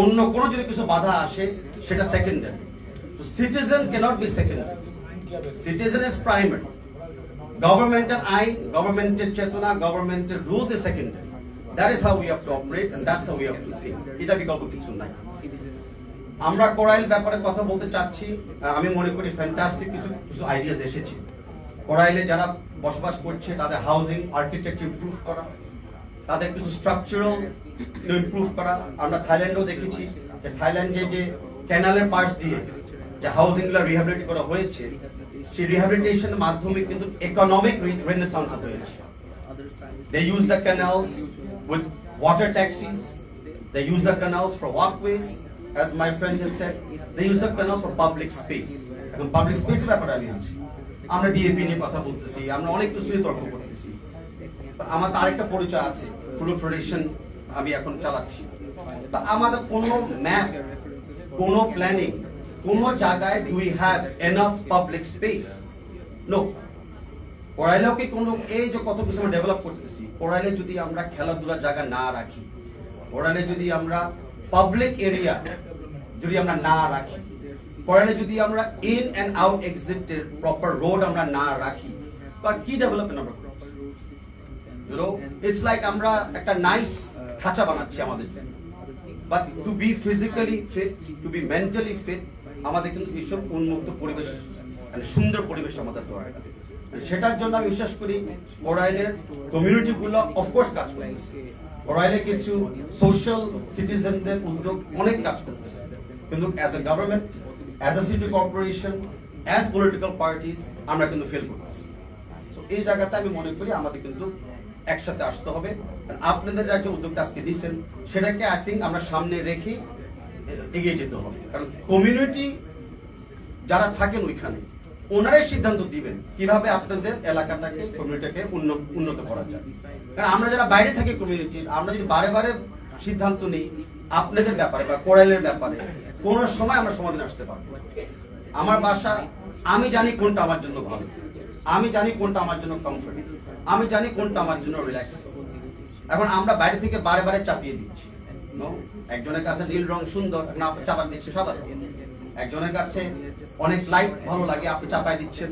G: অন্য কোনো যদি কিছু বাধা আসে সেটা secondary. Citizen cannot be secondary, citizen is primary. গভর্নমেন্টের আইন, গভর্নমেন্টের চেতনা, গভর্নমেন্টের rules is secondary. That is how we have to operate and that's how we have to think. এটা বিকল্প কিছু নাই। আমরা কোরাইল ব্যাপারে কথা বলতে চাচ্ছি। আমি মনে করি ফ্যান্টাস্টিক কিছু আইডিয়াস এসেছে। কোরাইলে যারা বসবাস করছে তাদের হাউজিং আর্কিটেকচার ইমপ্রুভ করা, তাদের কিছু স্ট্রাকচারাল ইমপ্রুভ করা। আমরা থাইল্যান্ডেও দেখেছি যে থাইল্যান্ডে যে ক্যানালের পাশ দিয়ে যে হাউজিং গুলো রিহ্যাবিলিটেট করা হয়েছে, সেই রিহ্যাবিলিটেশনের মাধ্যমে কিন্তু ইকোনমিক রেনেসান্স হয়েছে। They use the canals with water taxis. They use the canals for walkways, as my friend has said. They use the canals for public space. এখন পাবলিক স্পেসের ব্যাপারে আমি আছি, আমরা ডিএপি নিয়ে কথা বলতেছি, আমরা অনেক কিছু নিয়ে তর্ক করতেছি। আমার তার একটা পরিচয় আছে, প্রলিফারেশন আমি এখন চালাচ্ছি। তা আমাদের কোনো ম্যাপ, কোনো প্ল্যানিং, কোনো জায়গায় do we have enough public space? No. কোরাইলেও কি কোনো এই যে কত কিছু আমরা ডেভেলপ করতেছি, কোরাইলে যদি আমরা খেলাধুলার জায়গা না রাখি, কোরাইলে যদি আমরা পাবলিক এরিয়া যদি আমরা না রাখি, কোরাইলে যদি আমরা ইন অ্যান্ড আউট এক্সিটের প্রপার রোড আমরা না রাখি, তো আর কি ডেভেলপমেন্ট আমরা করছি? ইটস লাইক আমরা একটা নাইস খাঁচা বানাচ্ছি আমাদের জন্য, but to be physically fit, to be mentally fit, আমাদের কিন্তু এইসব উন্মুক্ত পরিবেশ, মানে সুন্দর পরিবেশ আমাদের দরকার। সেটার জন্য আমি বিশ্বাস করি কোরাইলের কমিউনিটি গুলো অফকোর্স কাজ করতেছে। কোরাইলে কিছু সোশ্যাল সিটিজেনদের উদ্যোগ অনেক কাজ করতেছে, কিন্তু as a government, as a city corporation, as political parties আমরা কিন্তু ফেল করতেছি। তো এই জায়গাটা আমি মনে করি আমাদের কিন্তু একসাথে আসতে হবে। আপনাদের যে উদ্যোগটা আজকে দিচ্ছেন সেটাকে আই থিঙ্ক আমরা সামনে রেখে এগিয়ে যেতে হবে, কারণ কমিউনিটি যারা থাকেন ওইখানে ওনারাই সিদ্ধান্ত দিবেন কিভাবে আপনাদের এলাকাটাকে, কমিউনিটিকে উন্নত করা যায়। কারণ আমরা যারা বাইরে থাকি কমিউনিটির, আমরা যদি বারে বারে সিদ্ধান্ত নিই আপনাদের ব্যাপারে বা কোরাইলের ব্যাপারে, কোন সময় আমরা সমাধান আসতে পারবো। আমার বাসা, আমি জানি কোনটা আমার জন্য ভালো, আমি জানি কোনটা আমার জন্য কমফর্ট, আমি জানি কোনটা আমার জন্য রিল্যাক্স। এখন আমরা বাইরে থেকে বারে বারে চাপিয়ে দিচ্ছি। একজনের কাছে নীল রং সুন্দর, না চাপা দিচ্ছে সাদা রং। একজনের কাছে অনেক লাইট ভালো লাগে, আপনি চাপাই দিচ্ছেন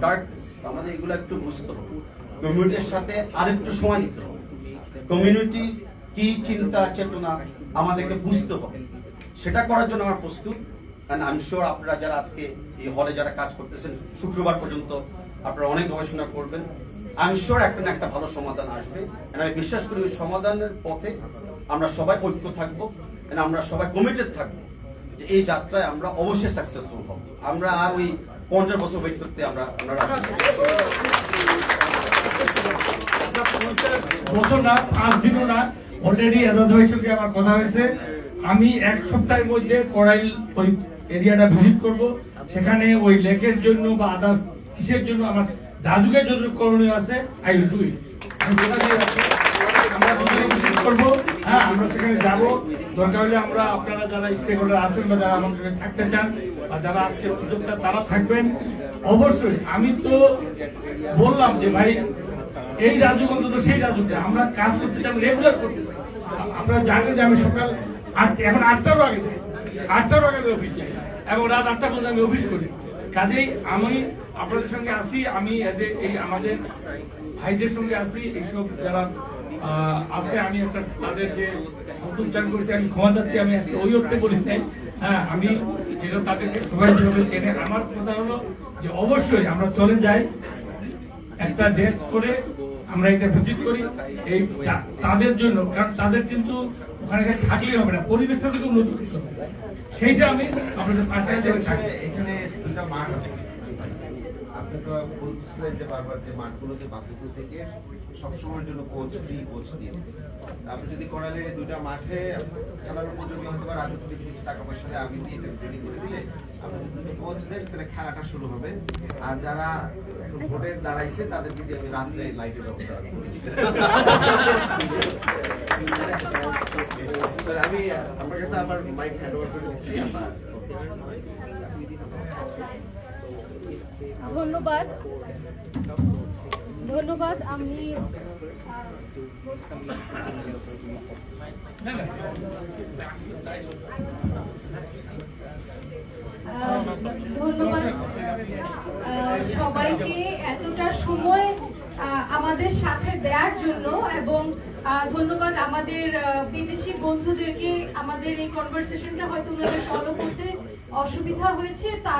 G: ডার্ক। আমাদের এগুলো একটু বুঝতে হবে, কমিউনিটির সাথে আরেকটু সময় দিতে হবে। কমিউনিটি কি চিন্তা চেতনা আমাদেরকে বুঝতে হবে, সেটা করার জন্য আমার প্রস্তুত। এন্ড আই এম শিওর আপনারা যারা আজকে এই হলে যারা কাজ করতেছেন, শুক্রবার পর্যন্ত আপনারা অনেক গবেষণা করবেন আমি শিওর একটা না একটা ভালো সমাধান আসবে। And আমি বিশ্বাস করি ওই সমাধানের পথে আমরা সবাই ঐক্য থাকবো, and আমরা সবাই কমিটেড থাকবো যে এই যাত্রায় আমরা অবশ্যই সাকসেসফুল হব। আমরা আর ওই 50 বছর ওয়েট করতে আমরা রাখবো
A: বছর না, 5 দিনও না, অলরেডি এজাজ ভাইয়ের সঙ্গে আমার কথা হয়েছে। আমি 1 সপ্তাহের মধ্যে কড়াইল ওই এরিয়াটা ভিজিট করব। সেখানে ওই লেকের জন্য বা আদার্স কিসের জন্য আমার রাজুকের জন্য করণীয় আছে, আই উইল ডু ইট। আমরা ভিজিট করব, হ্যাঁ আমরা সেখানে যাব। দরকার হলে আমরা আপনারা যারা স্টেক হোল্ডার আছেন বা যারা আমার সঙ্গে থাকতে চান বা যারা আজকে উদ্যোক্তা তারা থাকবেন অবশ্যই। আমি তো বললাম যে ভাই এই রাজুক অন্তত সেই রাজুকে আমরা কাজ করতে চাই, রেগুলার করতে চাই। আপনারা জানেন যে আমি সকাল 8 এখন 8টারও আগে যাই, 8টারও আগে আমি অফিস যাই এবং রাত 8টা পর্যন্ত আমি অফিস করি। কাজেই আমি আপনাদের সঙ্গে আসি, আমি এই আমাদের ভাইদের সঙ্গে আসি, এইসব যারা আছে আমি একটা তাদের যে উচ্চারণ করেছি আমি ক্ষমা চাচ্ছি, আমি একটা ওই অর্থে বলি নাই। হ্যাঁ আমি যেটা তাদেরকে সবাই যেভাবে চেনে, আমার কথা হলো যে অবশ্যই আমরা চলে যাই একটা ডেট করে আমরা এটা ভিজিট করি এই তাদের জন্য, কারণ তাদের কিন্তু ওখানে থাকলেই হবে না, পরিবেশটা থেকে উন্নত করতে হবে। সেইটা আমি আপনাদের পাশে থাকি।
B: এখানে দুটা মাঠ আছে, আপনি তো বলছিলেন যে বারবার যে মাঠগুলোতে বাকিগুলো থেকে সবসময়ের জন্য কোচ ফ্রি কোচ দিয়ে আপনি যদি করালেন এই দুটা মাঠে খেলার উপযোগী হতে পারে, আরো যদি কিছু টাকা পয়সা দিয়ে আমি দিয়ে ট্রেনিং করে দিলে আপনি যদি দুটো কোচ দেন তাহলে খেলাটা শুরু হবে। আর যারা এখন ভোটে দাঁড়াইছে তাদেরকে দিয়ে আমি রাত্রে লাইটের ব্যবস্থা আমি আমার কাছে আমার মাইক হ্যান্ড ওভার করে দিচ্ছি।
H: ধন্যবাদ ধন্যবাদ। আমি ধন্যবাদ সবাইকে এতটা সময় আমাদের সাথে দেওয়ার জন্য, এবং ধন্যবাদ আমাদের বিদেশি বন্ধুদেরকে। আমাদের এই কনভারসেশনটা হয়তো ওনাদের ফলো করতে অসুবিধা হয়েছে,